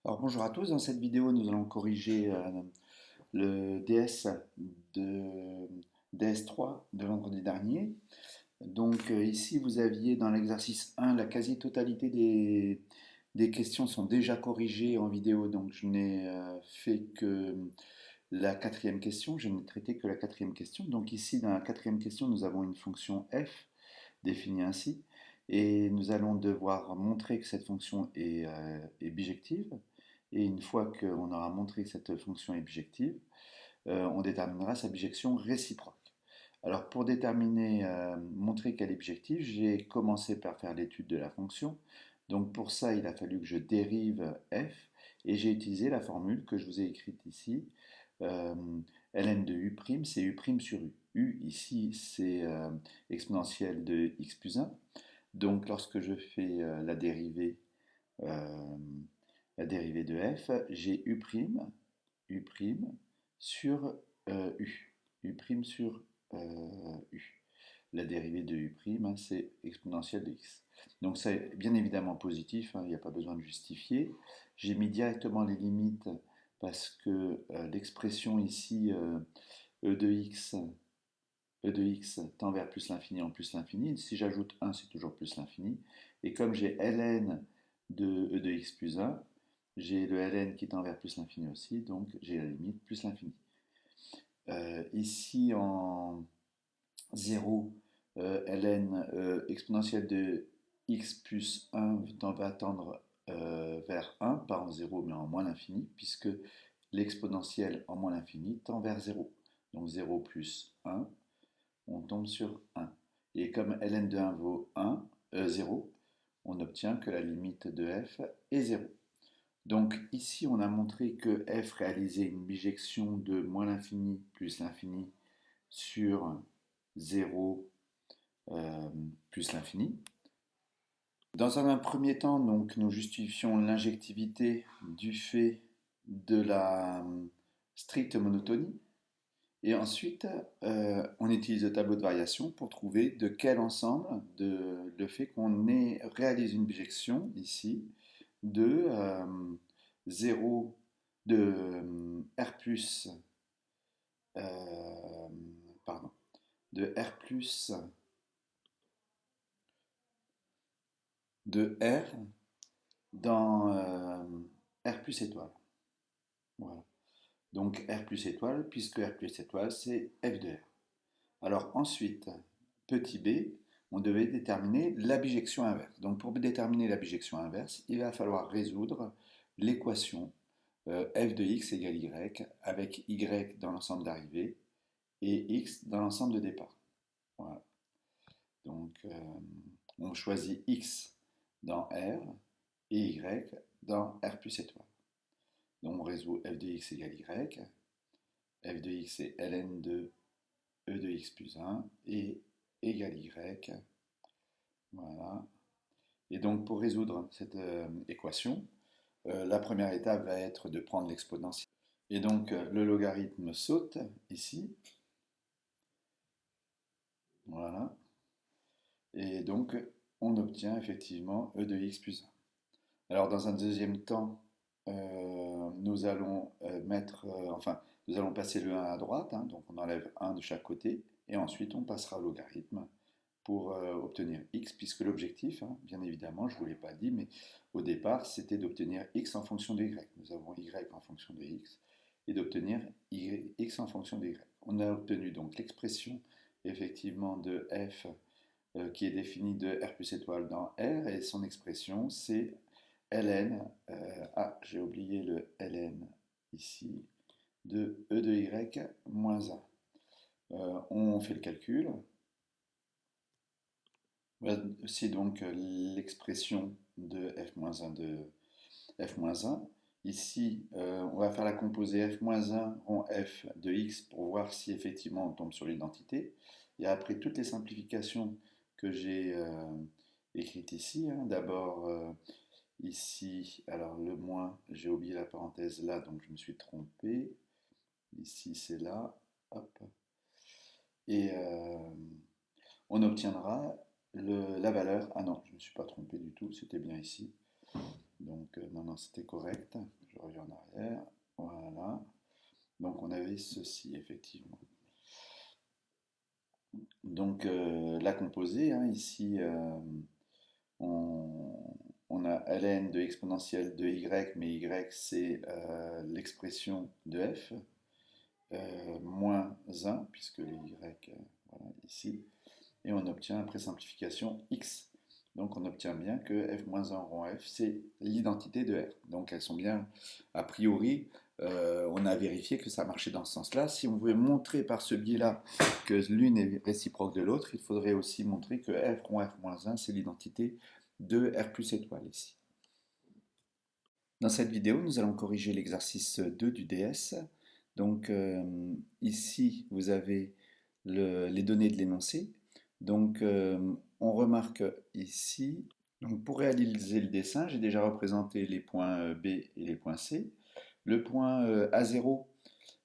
Alors bonjour à tous, dans cette vidéo nous allons corriger le DS de DS3 de vendredi dernier. Donc ici vous aviez dans l'exercice 1 la quasi-totalité des questions sont déjà corrigées en vidéo, donc je n'ai fait que la quatrième question, je n'ai traité que la quatrième question. Donc ici dans la quatrième question nous avons une fonction f définie ainsi et nous allons devoir montrer que cette fonction est bijective. Et une fois qu'on aura montré que cette fonction est bijective, on déterminera sa bijection réciproque. Alors pour déterminer, montrer qu'elle est bijective, j'ai commencé par faire l'étude de la fonction. Donc pour ça, il a fallu que je dérive f et j'ai utilisé la formule que je vous ai écrite ici. Euh, ln de u', c'est u' sur u. U ici, c'est exponentielle de x plus 1. Donc lorsque je fais euh, la dérivée de f, j'ai u', u' sur u' sur u. La dérivée de u', hein, c'est exponentielle de x. Donc c'est bien évidemment positif, hein, il n'y a pas besoin de justifier. J'ai mis directement les limites parce que l'expression ici e de x tend vers plus l'infini en plus l'infini. Si j'ajoute 1, c'est toujours plus l'infini. Et comme j'ai ln de e de x plus 1, j'ai le ln qui tend vers plus l'infini aussi, donc j'ai la limite plus l'infini. Ici en 0, ln exponentielle de x plus 1 va tendre vers 1, pas en 0 mais en moins l'infini, puisque l'exponentielle en moins l'infini tend vers 0. Donc 0 plus 1, on tombe sur 1. Et comme ln de 1 vaut 0, on obtient que la limite de f est 0. Donc ici, on a montré que f réalisait une bijection de moins l'infini plus l'infini sur 0 plus l'infini. Dans un premier temps, donc, nous justifions l'injectivité du fait de la stricte monotonie. Et ensuite, on utilise le tableau de variation pour trouver de quel ensemble, le fait qu'on réalise une bijection ici de 0 de R plus, euh, pardon, de R plus de R dans R plus étoile. Voilà. Donc R plus étoile, puisque R plus étoile, c'est F de R. Alors ensuite, petit b, on devait déterminer la bijection inverse. Donc pour déterminer la bijection inverse, il va falloir résoudre l'équation f de x égale y avec y dans l'ensemble d'arrivée et x dans l'ensemble de départ. Voilà. Donc on choisit x dans R et y dans R plus étoile. Donc on résout f de x égale y. F de x est ln de e de x plus 1 et égale y. Voilà. Et donc pour résoudre cette équation, la première étape va être de prendre l'exponentielle. Et donc le logarithme saute ici. Voilà. Et donc on obtient effectivement e de x plus 1. Alors dans un deuxième temps, nous allons nous allons passer le 1 à droite, hein, donc on enlève 1 de chaque côté, et ensuite on passera au logarithme pour obtenir x, puisque l'objectif, hein, bien évidemment, je ne vous l'ai pas dit, mais au départ, c'était d'obtenir x en fonction de y. Nous avons y en fonction de x, et d'obtenir x en fonction de y. On a obtenu donc l'expression, effectivement, de f qui est définie de R plus étoile dans R, et son expression, c'est ln, j'ai oublié le ln ici, de e de y moins 1. On fait le calcul. Voici donc l'expression de f-1 de f-1. Ici, on va faire la composée f-1 en f de x pour voir si effectivement on tombe sur l'identité. Et après toutes les simplifications que j'ai écrites ici, hein, d'abord ici, alors le moins, j'ai oublié la parenthèse là, donc je me suis trompé. Ici, c'est là. Hop. Et on obtiendra la valeur. Ah non, je ne me suis pas trompé du tout, c'était bien ici. Donc maintenant c'était correct. Je reviens en arrière. Voilà. Donc on avait ceci effectivement. Donc la composée, hein, ici on, on a ln de exponentielle de y, mais y c'est l'expression de f, moins 1, puisque les y, voilà, ici, et on obtient après simplification x. Donc on obtient bien que f-1 rond f, c'est l'identité de r. Donc elles sont bien, a priori, on a vérifié que ça marchait dans ce sens-là. Si on veut montrer par ce biais-là que l'une est réciproque de l'autre, il faudrait aussi montrer que f rond f-1, c'est l'identité de r plus étoile ici. Dans cette vidéo, nous allons corriger l'exercice 2 du DS. Donc ici, vous avez les données de l'énoncé. Donc on remarque ici, donc pour réaliser le dessin, j'ai déjà représenté les points B et les points C. Le point A0,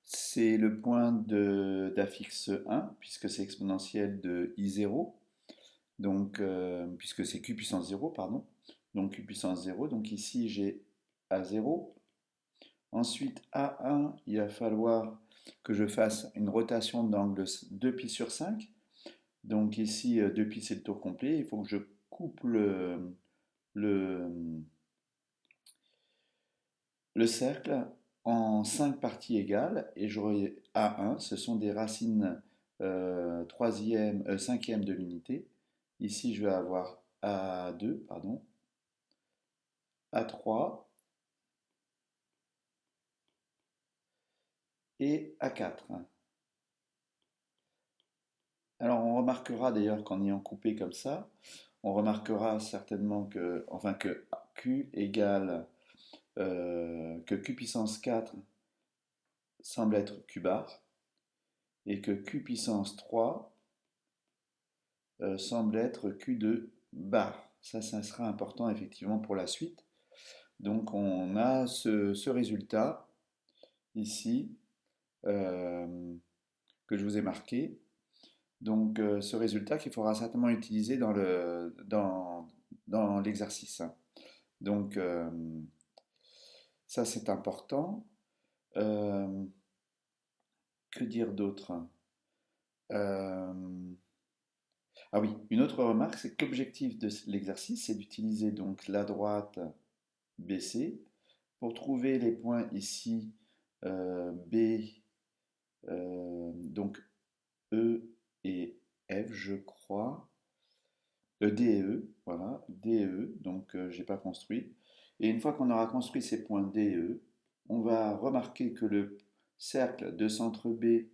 c'est le point d'affixe 1, puisque c'est exponentiel de I0, donc, puisque c'est Q puissance 0, pardon. Donc Q puissance 0, donc ici j'ai A0. Ensuite, A1, il va falloir que je fasse une rotation d'angle 2π sur 5. Donc ici, 2π c'est le tour complet. Il faut que je coupe le, le cercle en 5 parties égales. Et j'aurai A1, ce sont des racines 5e de l'unité. Ici, je vais avoir A2, pardon, A3 et A4. Alors on remarquera d'ailleurs qu'en ayant coupé comme ça, on remarquera certainement que, enfin que Q égale, que Q puissance 4 semble être Q bar, et que Q puissance 3 semble être Q2 bar. Ça sera important effectivement pour la suite. Donc on a ce résultat ici euh, que je vous ai marqué. Donc ce résultat qu'il faudra certainement utiliser dans l'exercice. Donc ça c'est important. Euh, que dire d'autre? Euh, Ah oui, une autre remarque, c'est que l'objectif de l'exercice, c'est d'utiliser donc la droite BC pour trouver les points ici B, donc E et F, je crois. D et E, voilà, D et E, donc j'ai pas construit. Et une fois qu'on aura construit ces points D et E, on va remarquer que le cercle de centre B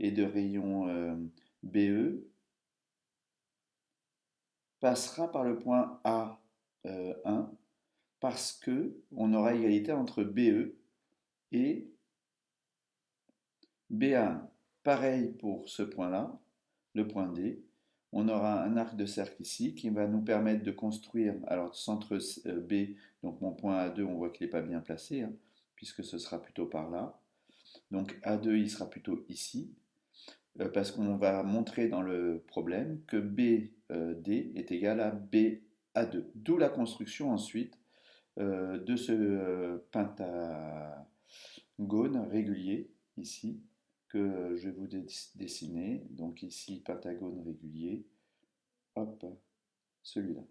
et de rayon BE passera par le point A1 parce que on aura égalité entre BE et BA1. Pareil pour ce point-là, le point D. On aura un arc de cercle ici qui va nous permettre de construire, alors centre B, donc mon point A2, on voit qu'il n'est pas bien placé, hein, puisque ce sera plutôt par là. Donc A2, il sera plutôt ici, parce qu'on va montrer dans le problème que BD est égal à BA2. D'où la construction ensuite de ce pentagone régulier ici que je vais vous dessiner. Donc ici, pentagone régulier. Hop, celui-là.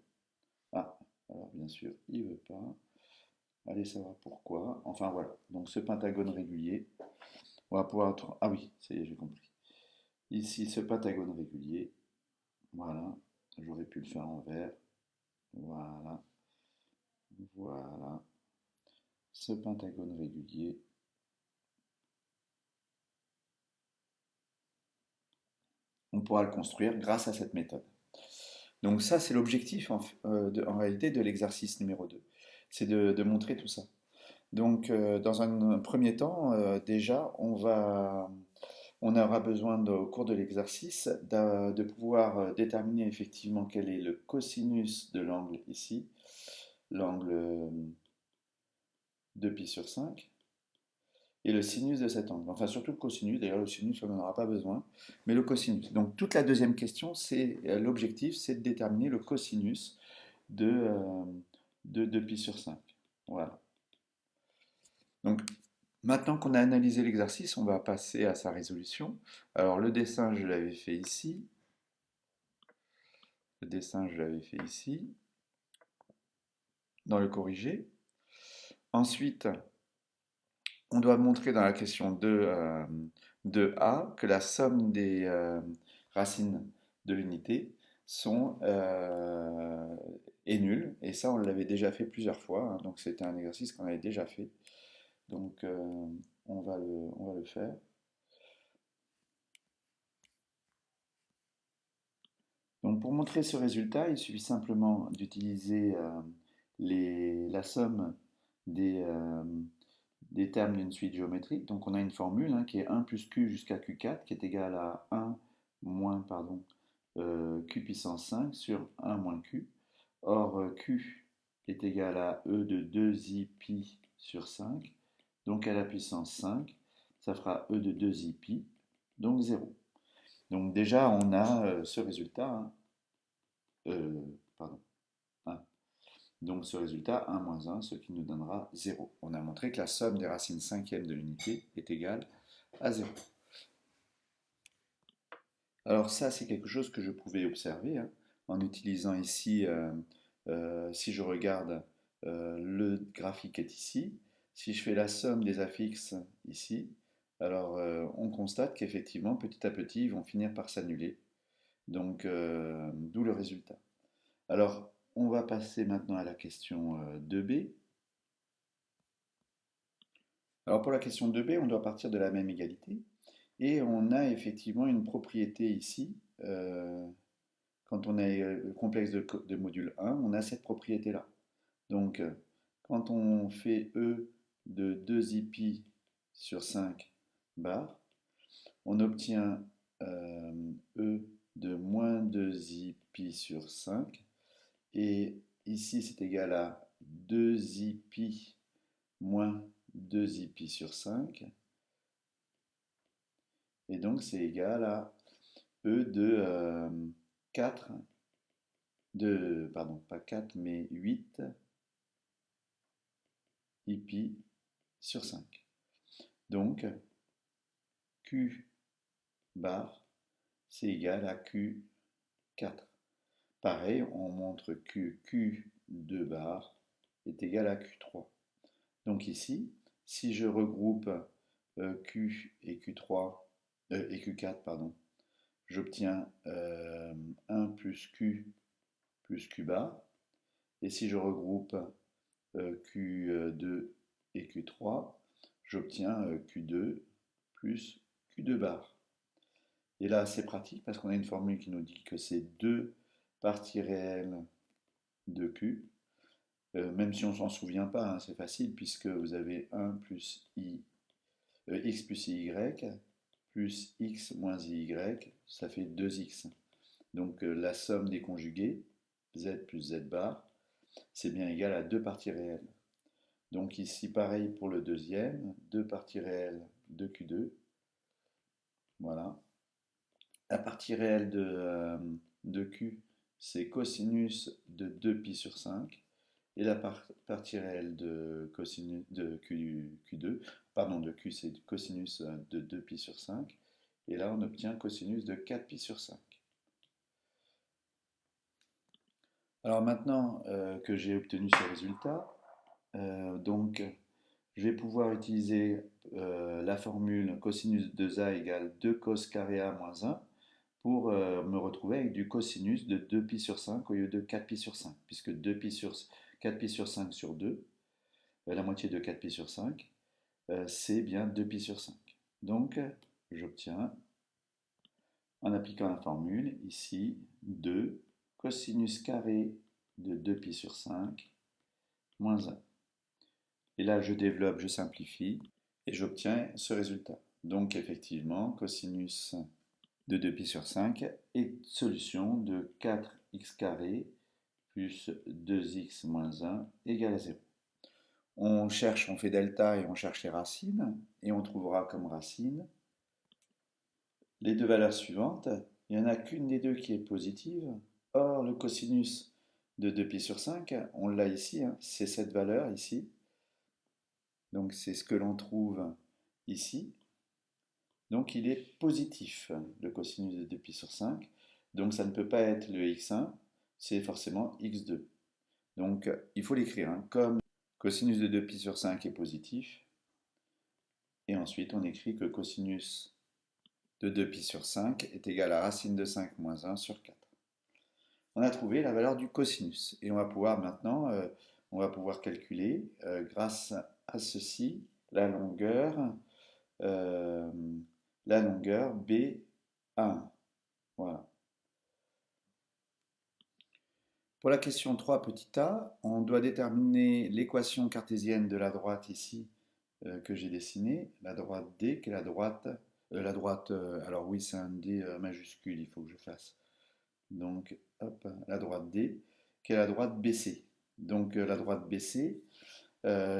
Ah, alors bien sûr, il ne veut pas. Allez savoir pourquoi. Enfin voilà, donc ce pentagone régulier, on va pouvoir... Ah oui, ça y est, j'ai compris. Ici, ce pentagone régulier, voilà, j'aurais pu le faire en vert. Voilà, voilà. Ce pentagone régulier, on pourra le construire grâce à cette méthode. Donc ça, c'est l'objectif en réalité de l'exercice numéro 2. C'est de montrer tout ça. Donc dans un premier temps, déjà, on aura besoin au cours de l'exercice de pouvoir déterminer effectivement quel est le cosinus de l'angle ici, l'angle 2π sur 5, et le sinus de cet angle. Enfin, surtout le cosinus, d'ailleurs le sinus, on n'en aura pas besoin, mais le cosinus. Donc toute la deuxième question, c'est l'objectif, c'est de déterminer le cosinus de 2π sur 5. Voilà. Donc, maintenant qu'on a analysé l'exercice, on va passer à sa résolution. Alors, le dessin, je l'avais fait ici. Le dessin, je l'avais fait ici, dans le corrigé. Ensuite, on doit montrer dans la question 2a que la somme des racines de l'unité est nulle. Et ça, on l'avait déjà fait plusieurs fois, hein, donc c'était un exercice qu'on avait déjà fait. Donc, on va le faire. Donc, pour montrer ce résultat, il suffit simplement d'utiliser la somme des, euh, des termes d'une suite géométrique. Donc on a une formule, hein, qui est 1 plus q jusqu'à q4 qui est égale à 1 moins q puissance 5 sur 1 moins q. Or q est égal à e de 2i pi sur 5, donc à la puissance 5, ça fera e de 2i pi, donc 0. Donc déjà on a ce résultat, hein, pardon, 1. Donc ce résultat, 1 moins 1, ce qui nous donnera 0. On a montré que la somme des racines cinquièmes de l'unité est égale à 0. Alors ça, c'est quelque chose que je pouvais observer, hein, en utilisant ici, si je regarde, le graphique est ici. Si je fais la somme des affixes ici, alors on constate qu'effectivement, petit à petit, ils vont finir par s'annuler. Donc, d'où le résultat. Alors, on va passer maintenant à la question 2b. Alors pour la question 2b, on doit partir de la même égalité. Et on a effectivement une propriété ici. Quand on a le complexe de module 1, on a cette propriété-là. Donc quand on fait E de 2i pi sur 5 bar, on obtient E de moins 2i pi sur 5. Et ici, c'est égal à 2i pi moins 2i pi sur 5. Et donc, c'est égal à E de 4, pardon, pas 4, mais 8 i pi sur 5. Donc, Q bar, c'est égal à Q4. Pareil, on montre que Q2 bar est égal à Q3. Donc ici, si je regroupe Q et Q3, et Q4, pardon, j'obtiens 1 plus Q bar. Et si je regroupe Q2 et Q3, j'obtiens Q2 plus Q2 bar. Et là, c'est pratique parce qu'on a une formule qui nous dit que c'est deux parties réelles de Q. Même si on ne s'en souvient pas, hein, c'est facile puisque vous avez 1 plus x plus y plus x moins y, ça fait 2x. Donc la somme des conjugués, z plus z bar, c'est bien égal à deux parties réelles. Donc ici, pareil pour le deuxième, deux parties réelles de Q2. Voilà. La partie réelle de Q, c'est cosinus de 2pi sur 5. Et la partie réelle de, Q2, pardon, de Q, c'est cosinus de 2pi sur 5. Et là, on obtient cosinus de 4pi sur 5. Alors maintenant que j'ai obtenu ce résultat, donc je vais pouvoir utiliser la formule cosinus de 2a égale 2 cos carré a moins 1 pour me retrouver avec du cosinus de 2pi sur 5 au lieu de 4pi sur 5, puisque 4pi sur 5 sur 2, la moitié de 4pi sur 5, c'est bien 2pi sur 5. Donc j'obtiens, en appliquant la formule, ici 2 cosinus carré de 2pi sur 5 moins 1. Et là, je développe, je simplifie, et j'obtiens ce résultat. Donc effectivement, cosinus de 2pi sur 5 est solution de 4x carré plus 2x moins 1 égale à 0. On cherche, on fait delta et on cherche les racines, et on trouvera comme racine les deux valeurs suivantes. Il n'y en a qu'une des deux qui est positive. Or, le cosinus de 2pi sur 5, on l'a ici, hein, c'est cette valeur ici. Donc c'est ce que l'on trouve ici. Donc il est positif, le cosinus de 2pi sur 5. Donc ça ne peut pas être le x1, c'est forcément x2. Donc il faut l'écrire, hein, comme cosinus de 2pi sur 5 est positif. Et ensuite on écrit que cosinus de 2pi sur 5 est égal à racine de 5 moins 1 sur 4. On a trouvé la valeur du cosinus. Et on va pouvoir maintenant on va pouvoir calculer, grâce à ceci, la longueur B1. Voilà. Pour la question 3 petit a, on doit déterminer l'équation cartésienne de la droite ici que j'ai dessinée, la droite D, qui est alors oui c'est un D majuscule, il faut que je fasse. Donc hop, la droite D, qui est la droite BC. Donc la droite BC,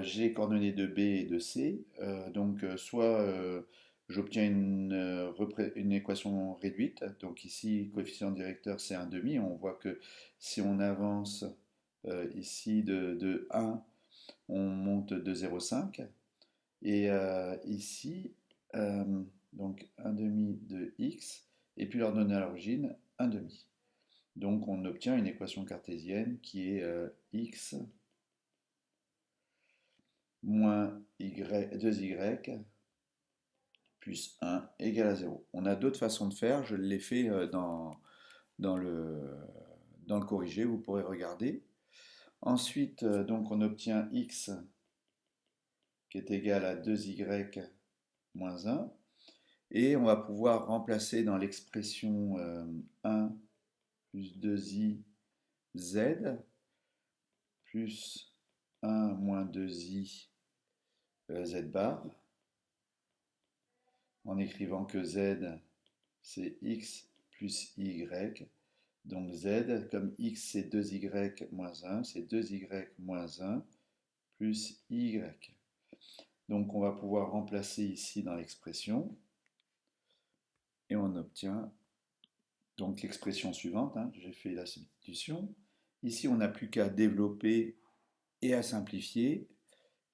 j'ai coordonnées de B et de C, donc soit j'obtiens une équation réduite, donc ici coefficient directeur c'est 1,5, on voit que si on avance ici de 1, on monte de 0,5, et ici, donc 1,5 de x, et puis l'ordonnée à l'origine 1,5. Donc on obtient une équation cartésienne qui est x moins 2y plus 1 égale à 0. On a d'autres façons de faire, je l'ai fait dans le corrigé, vous pourrez regarder. Ensuite, donc on obtient x qui est égal à 2y moins 1. Et on va pouvoir remplacer dans l'expression 1 plus 2i z plus 1 moins 2i z bar, en écrivant que z c'est x plus y. Donc z, comme x c'est 2y moins 1, c'est 2y moins 1 plus y. Donc on va pouvoir remplacer ici dans l'expression et on obtient donc l'expression suivante, hein, j'ai fait la substitution. Ici on n'a plus qu'à développer et à simplifier.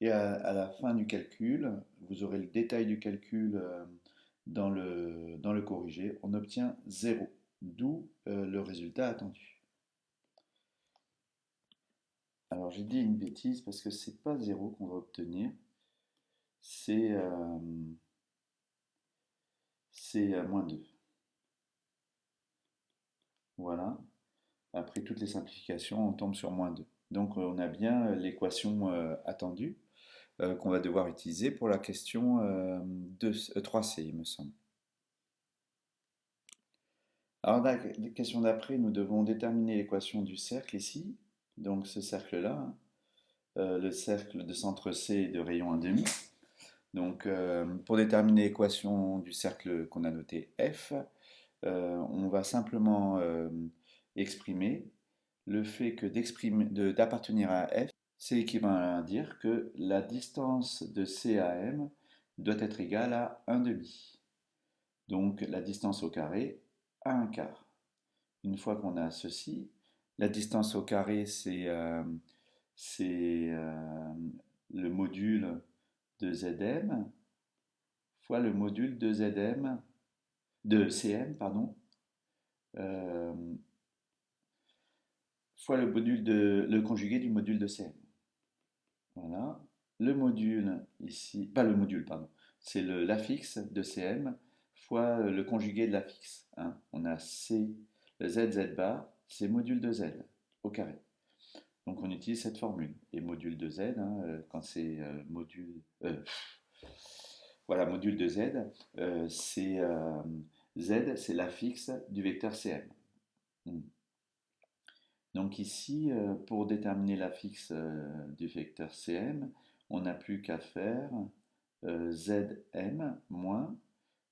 Et à la fin du calcul, vous aurez le détail du calcul dans le corrigé, on obtient 0, d'où le résultat attendu. Alors j'ai dit une bêtise parce que c'est pas 0 qu'on va obtenir, c'est moins 2. Voilà, après toutes les simplifications, on tombe sur moins 2. Donc on a bien l'équation attendue qu'on va devoir utiliser pour la question 3C, il me semble. Alors, la question d'après, nous devons déterminer l'équation du cercle ici, donc ce cercle-là, hein, le cercle de centre C et de rayon 1,5. Donc, pour déterminer l'équation du cercle qu'on a noté F, on va simplement exprimer le fait que d'appartenir à F, c'est équivalent à dire que la distance de C à M doit être égale à 1,5. Donc, la distance au carré à 1 quart. Une fois qu'on a ceci, la distance au carré, c'est le module de Zm fois le module de Zm, de Cm, pardon, fois le conjugué du module de Cm. Voilà. Le module ici, pas le module, pardon, c'est l'affixe de Cm fois le conjugué de l'affixe. Hein. On a C, le z bar, c'est module de Z au carré. Donc on utilise cette formule. Et module de Z, hein, quand c'est voilà, module de Z, c'est Z, c'est l'affixe du vecteur Cm. Donc ici, pour déterminer l'affixe du vecteur Cm, on n'a plus qu'à faire Zm moins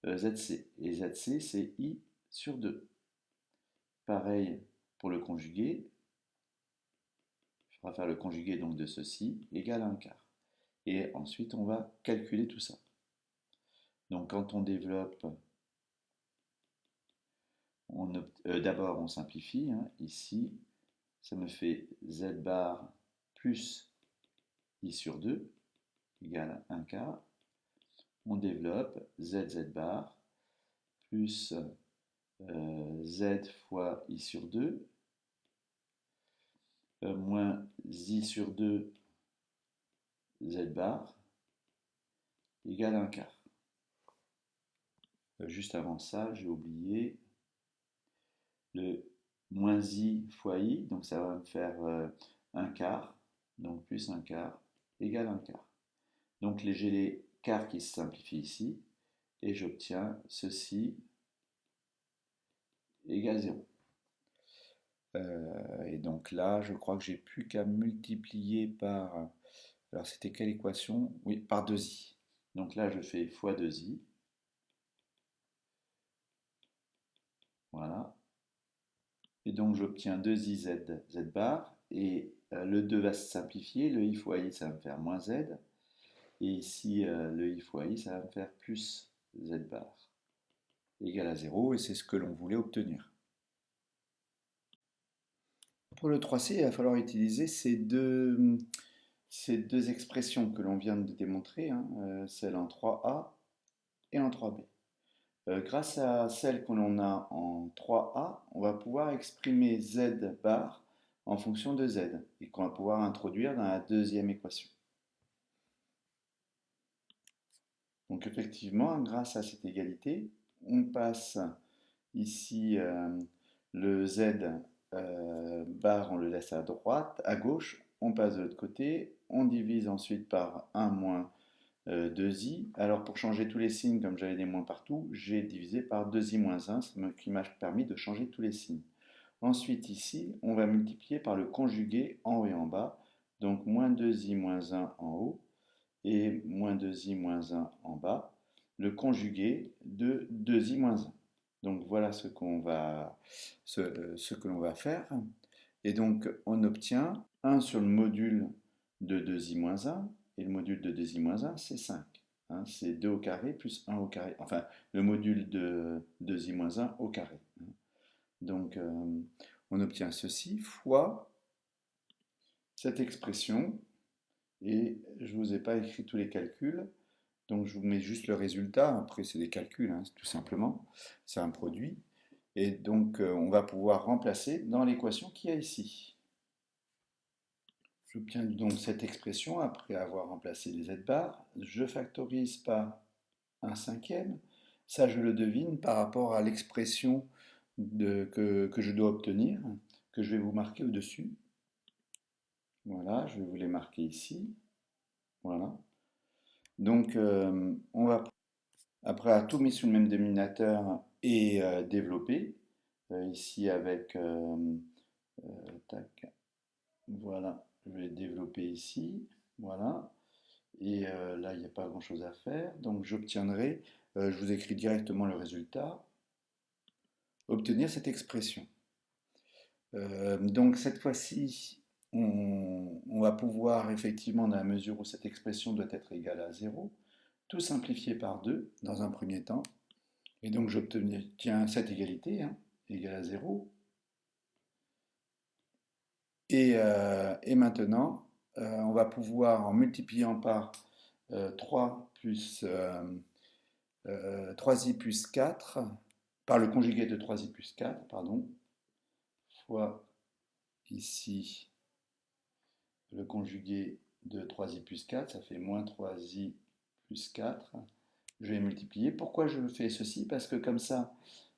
Zc. Et Zc, c'est I sur 2. Pareil pour le conjugué. Il faudra faire le conjugué donc de ceci, égale à 1 quart. Et ensuite, on va calculer tout ça. Donc quand on développe, d'abord on simplifie. Hein, ici, ça me fait Z bar plus I sur 2. égale 1 quart. On développe z bar plus z fois i sur 2 moins i sur 2 z bar égale 1 quart. Juste avant ça, j'ai oublié le moins i fois i, donc ça va me faire 1 quart, donc plus 1 quart égale 1 quart. Donc j'ai les quarts qui se simplifient ici, et j'obtiens ceci égale 0. Et donc là, je crois que j'ai plus qu'à multiplier par... Alors c'était quelle équation? Oui, par 2i. Donc là, je fais fois 2i. Voilà. Et donc j'obtiens 2i z bar. Et le 2 va se simplifier. Le i fois i, ça va me faire moins z. Et ici, le i fois i, ça va me faire plus z bar égal à 0. Et c'est ce que l'on voulait obtenir. Pour le 3C, il va falloir utiliser ces deux expressions que l'on vient de démontrer, hein, celle en 3A et en 3B. Grâce à celle que l'on a en 3A, on va pouvoir exprimer z bar en fonction de z et qu'on va pouvoir introduire dans la deuxième équation. Donc effectivement, grâce à cette égalité, on passe ici le z bar, on le laisse à droite, à gauche, on passe de l'autre côté, on divise ensuite par 1 moins 2i. Alors pour changer tous les signes, comme j'avais des moins partout, j'ai divisé par 2i moins 1, ce qui m'a permis de changer tous les signes. Ensuite ici, on va multiplier par le conjugué en haut et en bas, donc moins 2i moins 1 en haut et moins 2i moins 1 en bas, le conjugué de 2i moins 1. Donc voilà ce que l'on va faire. Et donc on obtient 1 sur le module de 2i moins 1, et le module de 2i moins 1, c'est 5. Hein, c'est 2 au carré plus 1 au carré. Enfin, le module de 2i moins 1 au carré. Donc on obtient ceci fois cette expression, et je ne vous ai pas écrit tous les calculs, donc je vous mets juste le résultat. Après c'est des calculs, hein, tout simplement, c'est un produit. Et donc, on va pouvoir remplacer dans l'équation qu'il y a ici. J'obtiens donc cette expression après avoir remplacé les z-bars. Je factorise par 1/5. Ça, je le devine par rapport à l'expression que je dois obtenir, que je vais vous marquer au-dessus. Voilà, je vais vous les marquer ici. Voilà. Donc, on va, après avoir tout mis sous le même dénominateur et développer, ici avec... tac, voilà, je vais développer ici, voilà, et là il n'y a pas grand chose à faire, donc j'obtiendrai, je vous écris directement le résultat, obtenir cette expression. Donc cette fois-ci, on va pouvoir effectivement, dans la mesure où cette expression doit être égale à 0, tout simplifier par 2 dans un premier temps, et donc j'obtiens cette égalité, hein, égale à 0. Et maintenant, on va pouvoir, en multipliant par 3 plus 3i plus 4, par le conjugué de 3i plus 4, pardon, fois ici le conjugué de 3i plus 4, ça fait moins 3i plus 4. Je vais multiplier. Pourquoi je fais ceci? Parce que comme ça,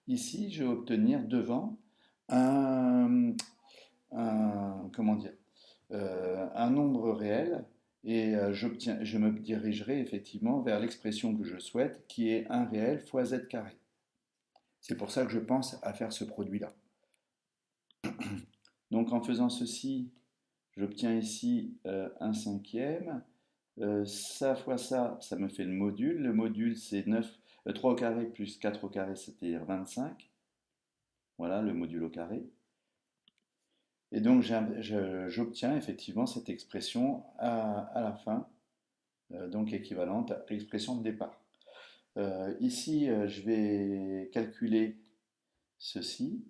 ici, je vais obtenir devant comment dire, un nombre réel, et je me dirigerai effectivement vers l'expression que je souhaite, qui est 1 réel fois z carré. C'est pour ça que je pense à faire ce produit-là. Donc en faisant ceci, j'obtiens ici 1/5. Ça fois ça, ça me fait le module. Le module, c'est 3 au carré plus 4 au carré, c'est-à-dire 25. Voilà, le module au carré. Et donc j'obtiens effectivement cette expression à la fin, donc équivalente à l'expression de départ. Ici, je vais calculer ceci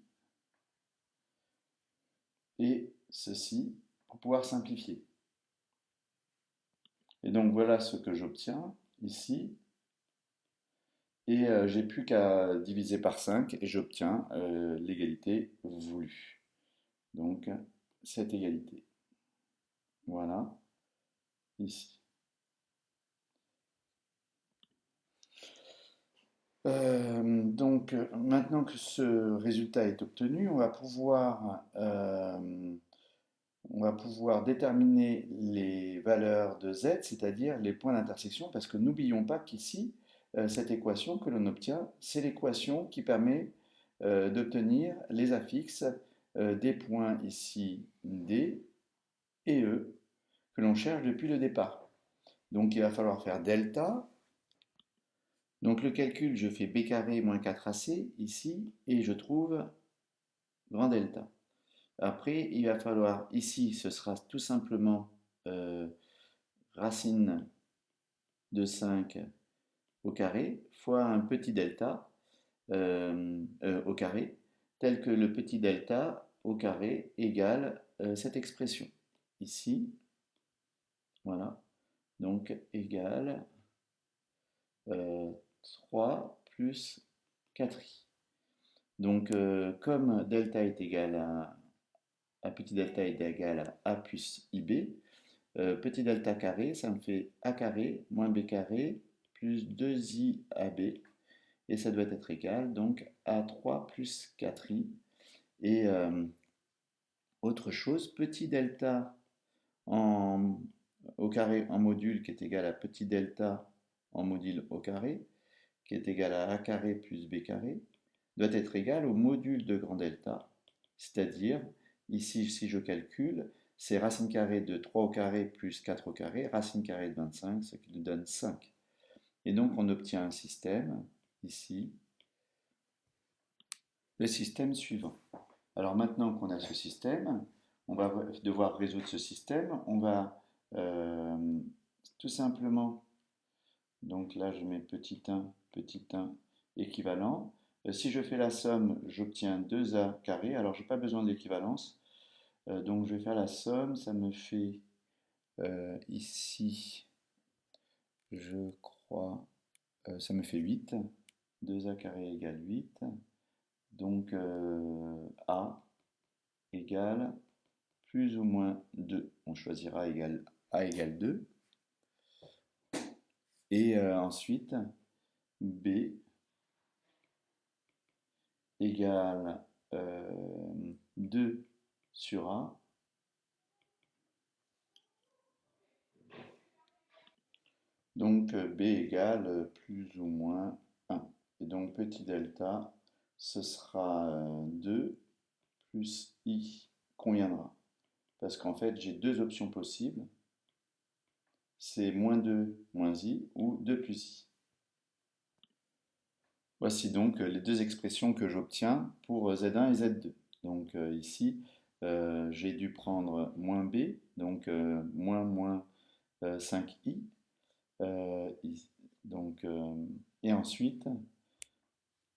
et ceci pour pouvoir simplifier. Et donc voilà ce que j'obtiens ici. Et j'ai plus qu'à diviser par 5 et j'obtiens l'égalité voulue. Donc cette égalité. Voilà, ici. Donc maintenant que ce résultat est obtenu, on va pouvoir déterminer les valeurs de z, c'est-à-dire les points d'intersection, parce que n'oublions pas qu'ici, cette équation que l'on obtient, c'est l'équation qui permet d'obtenir les affixes des points ici D et E que l'on cherche depuis le départ. Donc il va falloir faire delta. Donc le calcul, je fais b carré moins 4ac ici, et je trouve grand delta. Après, il va falloir, ici, ce sera tout simplement euh, racine de 5 au carré fois un petit delta au carré, tel que le petit delta au carré égale cette expression. Ici, voilà, donc égale 3 plus 4i. Donc, comme delta est égal à petit delta est égal à a plus ib, petit delta carré, ça me fait a carré moins b carré plus 2i ab, et ça doit être égal donc à 3 plus 4i. Et autre chose, petit delta en, au carré en module qui est égal à petit delta en module au carré, qui est égal à a carré plus b carré, doit être égal au module de grand delta, c'est-à-dire, ici, si je calcule, c'est racine carrée de 3 au carré plus 4 au carré, racine carrée de 25, ce qui nous donne 5. Et donc, on obtient un système, ici, le système suivant. Alors maintenant qu'on a ce système, on va devoir résoudre ce système. On va tout simplement, donc là je mets petit 1, équivalent. Si je fais la somme, j'obtiens 2a carré. Alors je n'ai pas besoin de l'équivalence. Donc je vais faire la somme, ça me fait ici, je crois, ça me fait 8. 2a carré égale 8. Donc a égale plus ou moins 2. On choisira égal, a égale 2. Et ensuite, b égale 2 sur a. Donc b égale plus ou moins 1. Et donc petit delta, ce sera 2 plus i conviendra. Parce qu'en fait, j'ai deux options possibles. C'est moins 2 moins i ou 2 plus i. Voici donc les deux expressions que j'obtiens pour Z1 et Z2. Donc ici, j'ai dû prendre moins b, donc moins 5i. Donc, et ensuite,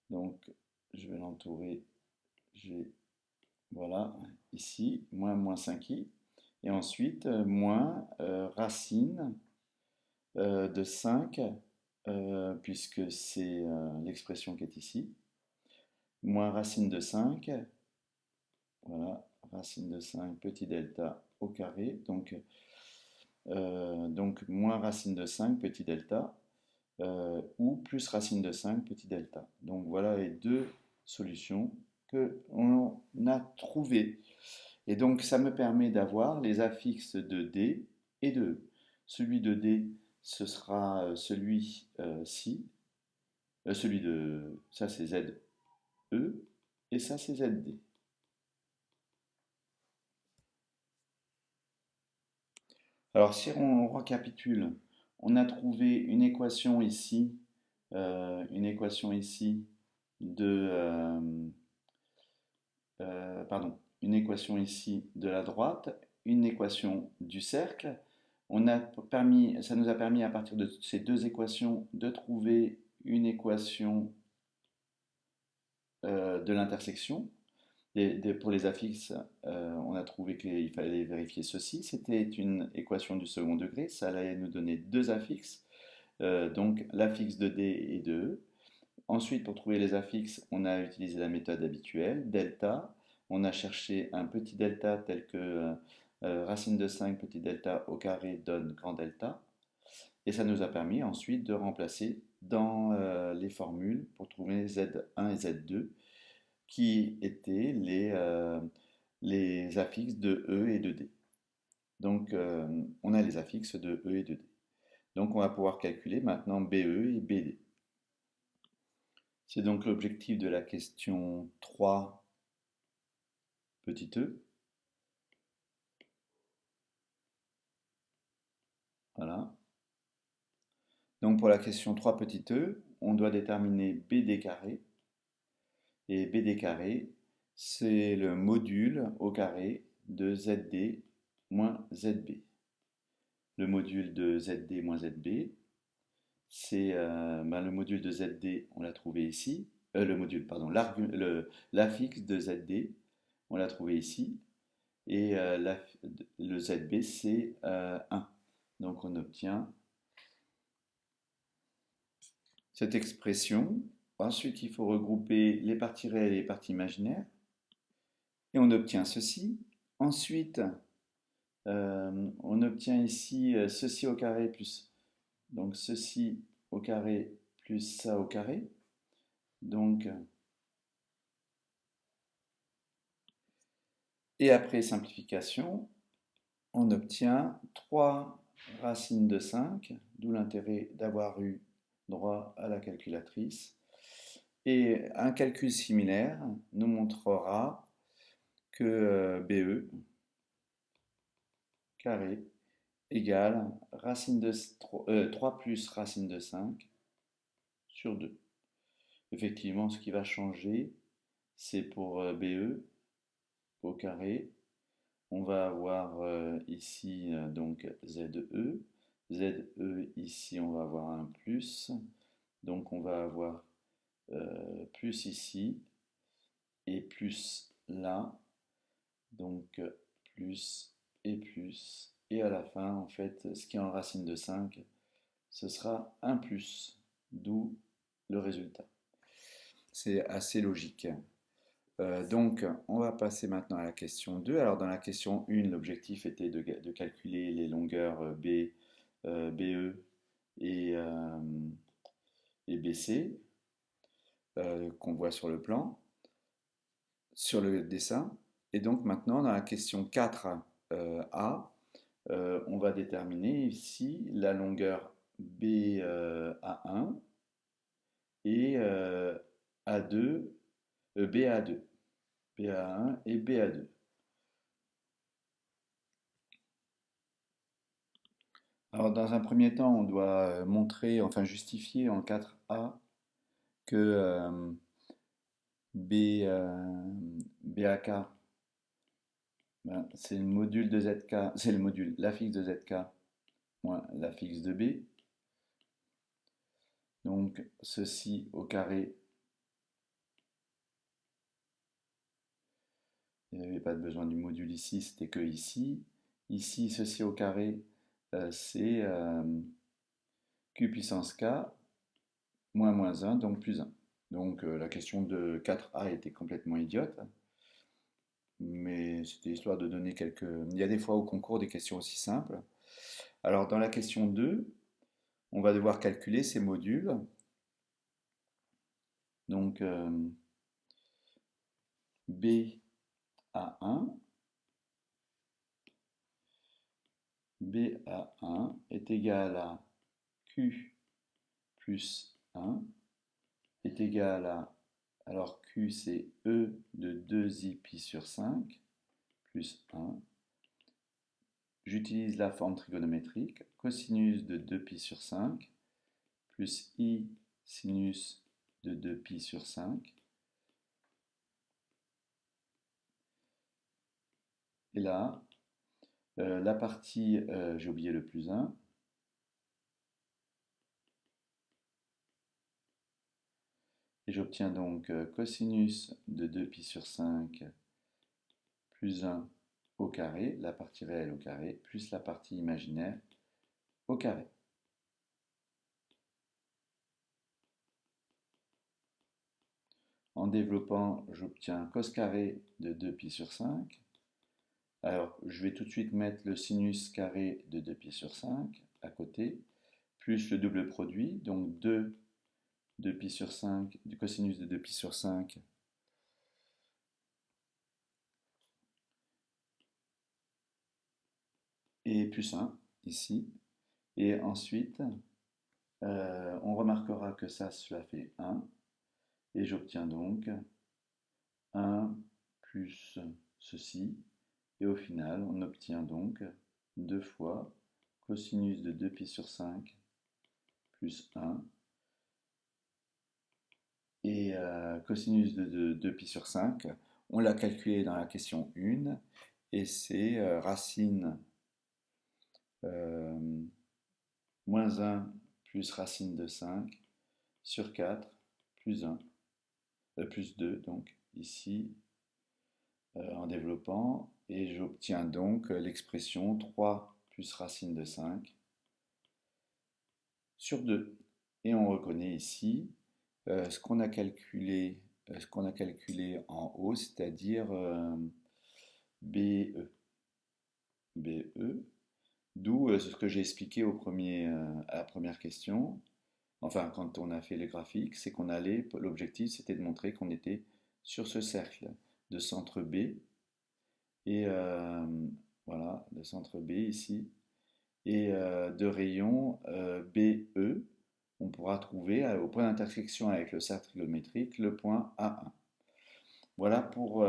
donc, je vais l'entourer, j'ai, voilà, ici, moins 5i. Et ensuite, moins racine de 5, puisque c'est l'expression qui est ici, moins racine de 5, voilà, racine de 5, petit delta au carré, donc moins racine de 5, petit delta, ou plus racine de 5, petit delta. Donc voilà les deux solutions que l'on a trouvées. Et donc ça me permet d'avoir les affixes de D et de E. Celui de D, ce sera celui-ci, celui de, ça c'est ZE, et ça c'est ZD. Alors si on récapitule, on a trouvé une équation ici de, une équation ici de la droite, une équation du cercle. Ça nous a permis à partir de ces deux équations de trouver une équation de l'intersection. Pour les affixes, on a trouvé qu'il fallait vérifier ceci. C'était une équation du second degré. Ça allait nous donner deux affixes, donc l'affixe de D et de E. Ensuite, pour trouver les affixes, on a utilisé la méthode habituelle, delta. On a cherché un petit delta tel que racine de 5 petit delta au carré donne grand delta. Et ça nous a permis ensuite de remplacer dans les formules pour trouver Z1 et Z2 qui étaient les affixes de E et de D. Donc on a les affixes de E et de D. Donc on va pouvoir calculer maintenant BE et BD. C'est donc l'objectif de la question 3 petit e. Voilà. Donc pour la question 3 petit e, on doit déterminer BD carré. Et BD carré, c'est le module au carré de ZD moins ZB. Le module de ZD moins ZB, c'est le module de ZD, on l'a trouvé ici. Le module, pardon, l'affixe de ZD, on l'a trouvé ici. Et le ZB, c'est 1. Donc on obtient cette expression. Ensuite, il faut regrouper les parties réelles et les parties imaginaires. Et on obtient ceci. Ensuite, on obtient ici ceci au carré plus donc ceci au carré plus ça au carré. Donc, et après simplification, on obtient 3 racines de 5, d'où l'intérêt d'avoir eu droit à la calculatrice. Et un calcul similaire nous montrera que BE carré égale 3 plus racine de 5 sur 2. Effectivement, ce qui va changer, c'est pour BE au carré. On va avoir ici donc ZE. ZE ici, on va avoir un plus. Donc on va avoir plus ici et plus là. Donc plus et plus. Et à la fin, en fait, ce qui est en racine de 5, ce sera un plus, d'où le résultat. C'est assez logique. Donc, on va passer maintenant à la question 2. Alors, dans la question 1, l'objectif était de calculer les longueurs B, BE et BC qu'on voit sur le plan, sur le dessin. Et donc, maintenant, dans la question 4A, on va déterminer ici la longueur BA1 et A2, BA2. BA1 et BA2. Alors, dans un premier temps, on doit montrer, enfin justifier en 4A que BAK, c'est le module de ZK, c'est le module, l'affixe de ZK moins l'affixe de B. Donc, ceci au carré, il n'y avait pas besoin du module ici, c'était que ici. Ici, ceci au carré, c'est Q puissance K moins 1, donc plus 1. Donc la question de 4A était complètement idiote, mais c'était histoire de donner quelques... Il y a des fois au concours des questions aussi simples. Alors dans la question 2, on va devoir calculer ces modules. Donc BA1, BA1 est égal à Q plus 1 est égal à, alors Q c'est E de 2i pi sur 5 plus 1. J'utilise la forme trigonométrique, cosinus de 2pi sur 5 plus i sinus de 2pi sur 5. Et là, la partie, j'ai oublié le plus 1. Et j'obtiens donc cosinus de 2pi sur 5 plus 1 au carré, la partie réelle au carré, plus la partie imaginaire au carré. En développant, j'obtiens cos carré de 2π sur 5. Alors, je vais tout de suite mettre le sinus carré de 2π sur 5 à côté, plus le double produit, donc 2π sur 5, du cosinus de 2π sur 5, et plus 1, ici. Et ensuite, on remarquera que ça, cela fait 1, et j'obtiens donc 1 plus ceci, et au final, on obtient donc 2 fois cosinus de 2π sur 5 plus 1, et cosinus de 2π sur 5, on l'a calculé dans la question 1, et c'est racine moins 1 plus racine de 5 sur 4 plus 1, plus 2, donc ici, en développant, et j'obtiens donc l'expression 3 plus racine de 5 sur 2. Et on reconnaît ici ce qu'on a calculé, en haut, c'est-à-dire BE. BE, d'où ce que j'ai expliqué à la première question, enfin quand on a fait les graphiques, c'est qu'on allait, l'objectif c'était de montrer qu'on était sur ce cercle de centre B, et voilà, de centre B ici, et de rayon BE, on pourra trouver au point d'intersection avec le cercle trigonométrique le point A1. Voilà pour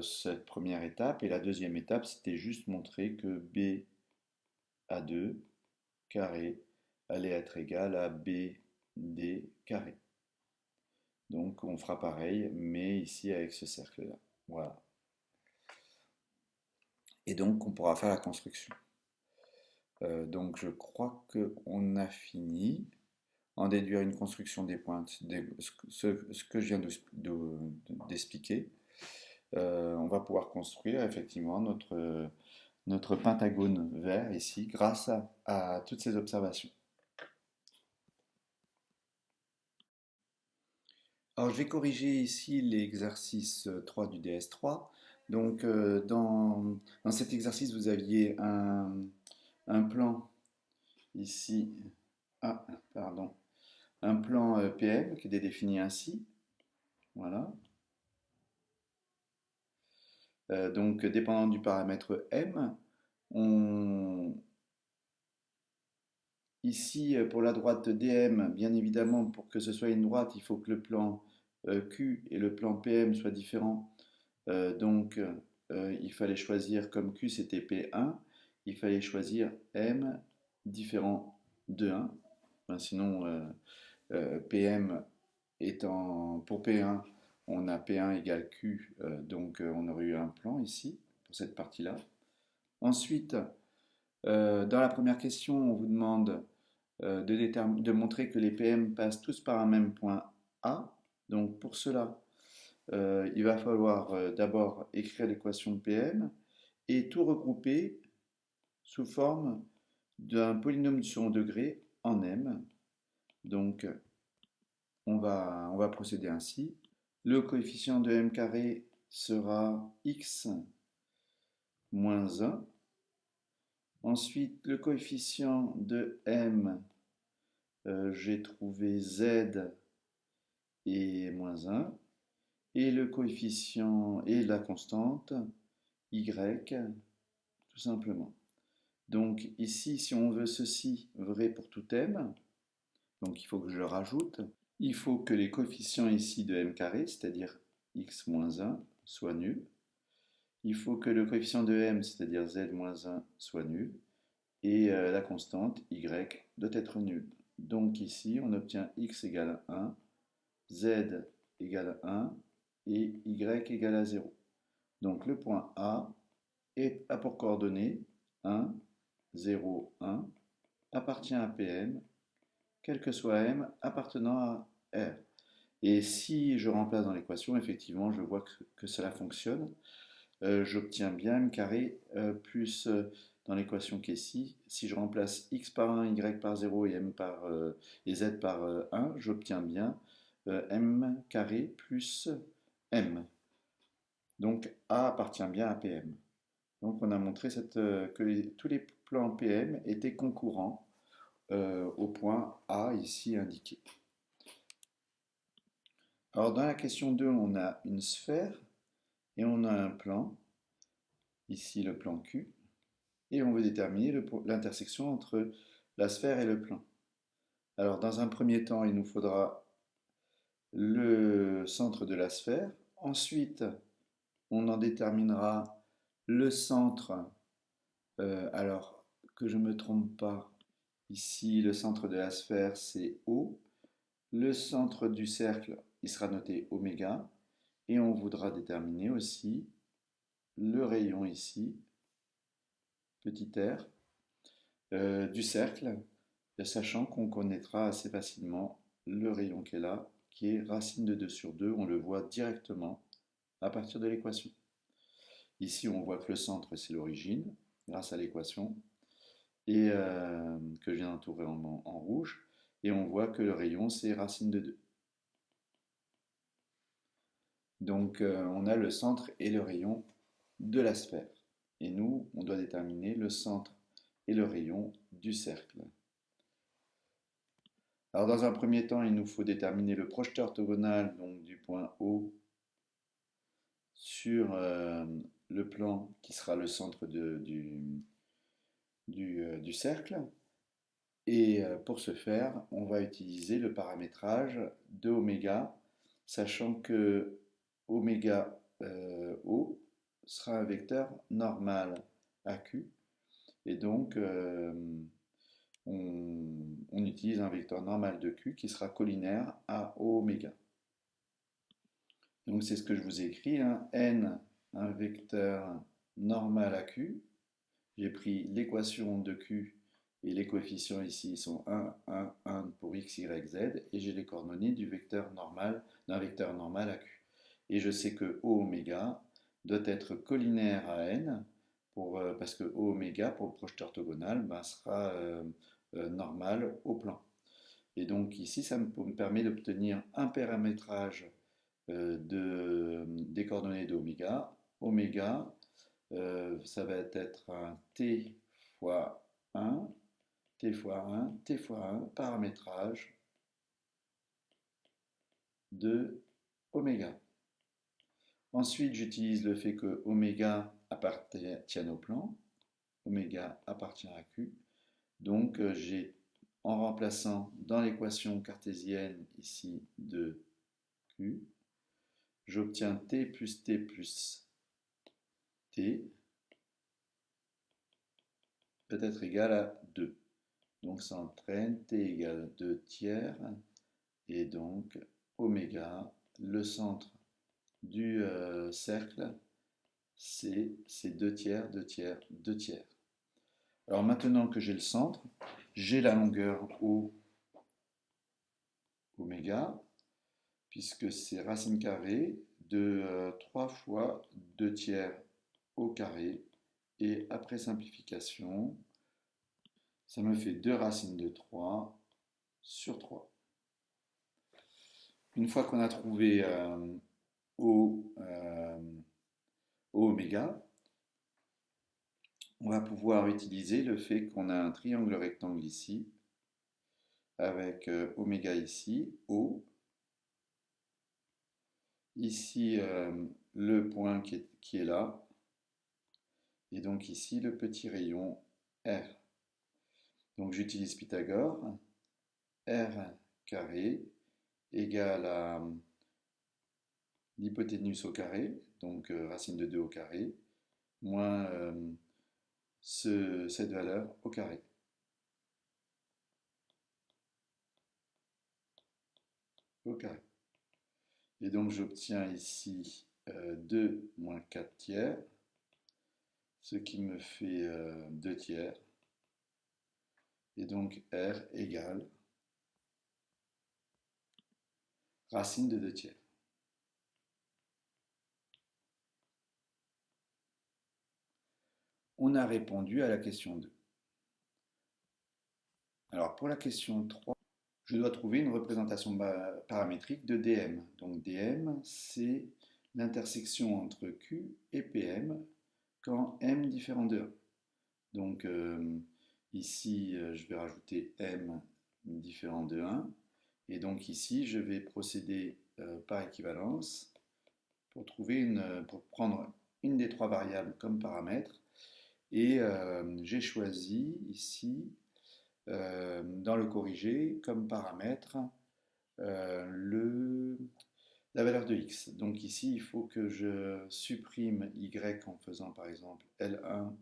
cette première étape. Et la deuxième étape, c'était juste montrer que BA2 carré allait être égal à BD carré. Donc on fera pareil, mais ici avec ce cercle-là. Voilà. Et donc on pourra faire la construction. Donc je crois qu'on a fini. En déduire une construction des pointes, ce que je viens d'expliquer, on va pouvoir construire effectivement notre pentagone vert ici grâce à toutes ces observations. Alors je vais corriger ici l'exercice 3 du DS3. Donc dans cet exercice, vous aviez un plan ici. Ah, pardon. Un plan PM qui est défini ainsi. Voilà. Donc, dépendant du paramètre M, ici, pour la droite DM, bien évidemment, pour que ce soit une droite, il faut que le plan Q et le plan PM soient différents. Donc, il fallait choisir, comme Q c'était P1, il fallait choisir M différent de 1. Enfin, sinon, PM étant pour P1, on a P1 égale Q, donc on aurait eu un plan ici, pour cette partie-là. Ensuite, dans la première question, on vous demande de montrer que les PM passent tous par un même point A. Donc pour cela, il va falloir d'abord écrire l'équation de PM et tout regrouper sous forme d'un polynôme de second degré en M. Donc on va procéder ainsi. Le coefficient de m carré sera x moins 1. Ensuite, le coefficient de m, j'ai trouvé z et moins 1. Et le coefficient et la constante y, tout simplement. Donc ici, si on veut ceci vrai pour tout m, donc il faut que je le rajoute. Il faut que les coefficients ici de m carré, c'est-à-dire x moins 1, soient nuls. Il faut que le coefficient de m, c'est-à-dire z moins 1, soit nul. Et la constante y doit être nulle. Donc ici, on obtient x égale 1, z égale 1 et y égale à 0. Donc le point A a pour coordonnées 1, 0, 1, appartient à PM, quel que soit M appartenant à R. Et si je remplace dans l'équation, effectivement, je vois que cela fonctionne. j'obtiens bien m carré plus dans l'équation qui est ici, si je remplace x par 1, y par 0 et, et z par 1, j'obtiens bien m carré plus m. Donc A appartient bien à PM. Donc on a montré que tous les plans PM étaient concurrents au point A ici indiqué. Alors dans la question 2, on a une sphère et on a un plan, ici le plan Q, et on veut déterminer l'intersection entre la sphère et le plan. Alors dans un premier temps, il nous faudra le centre de la sphère. Ensuite, on en déterminera le centre. Alors que je ne me trompe pas, ici le centre de la sphère c'est O. Le centre du cercle, il sera noté oméga. Et on voudra déterminer aussi le rayon ici, petit r, du cercle, sachant qu'on connaîtra assez facilement le rayon qui est là, qui est racine de 2 sur 2, on le voit directement à partir de l'équation. Ici, on voit que le centre, c'est l'origine, grâce à l'équation, et que je viens d'entourer en rouge, et on voit que le rayon, c'est racine de 2. Donc, on a le centre et le rayon de la sphère. Et nous, on doit déterminer le centre et le rayon du cercle. Alors dans un premier temps, il nous faut déterminer le projeteur orthogonal donc, du point O sur le plan qui sera le centre du cercle. Et pour ce faire, on va utiliser le paramétrage de oméga, sachant que oméga O sera un vecteur normal à Q. Et donc, on utilise un vecteur normal de Q qui sera collinaire à oméga. Donc c'est ce que je vous ai écrit, hein. N, un vecteur normal à Q. J'ai pris l'équation de Q et les coefficients ici sont 1, 1, 1 pour x, y, z. Et j'ai les coordonnées d'un vecteur normal à Q. Et je sais que oméga doit être collinaire à N, parce que oméga, pour le projeteur orthogonal, sera normal au plan. Et donc ici, ça me permet d'obtenir un paramétrage des coordonnées d'oméga. Oméga, ça va être un t fois 1, t fois 1, t fois 1, paramétrage de oméga. Ensuite, j'utilise le fait que oméga appartient au plan, oméga appartient à Q. Donc, en remplaçant dans l'équation cartésienne ici de Q, j'obtiens t plus t plus t peut être égal à 2. Donc ça entraîne t égale 2 tiers et donc oméga, le centre du cercle, c'est 2 tiers, 2 tiers, 2 tiers. Alors maintenant que j'ai le centre, j'ai la longueur O oméga, puisque c'est racine carrée de 3 fois 2 tiers au carré. Et après simplification, ça me fait 2 racines de 3 sur 3. Une fois qu'on a trouvé O oméga, on va pouvoir utiliser le fait qu'on a un triangle rectangle ici, avec oméga ici, O, ici le point qui est là, et donc ici le petit rayon R. Donc j'utilise Pythagore, R carré égale à l'hypoténuse au carré, donc racine de 2 au carré, moins cette valeur au carré. Au carré. Et donc j'obtiens ici 2 moins 4 tiers, ce qui me fait 2 tiers. Et donc R égale racine de 2 tiers. On a répondu à la question 2. Alors pour la question 3, je dois trouver une représentation paramétrique de dm. Donc dm, c'est l'intersection entre q et pm quand m différent de 1. Donc ici, je vais rajouter m différent de 1. Et donc ici, je vais procéder par équivalence pour prendre une des trois variables comme paramètre. Et j'ai choisi ici, dans le corrigé, comme paramètre la valeur de x. Donc ici, il faut que je supprime y en faisant par exemple L1.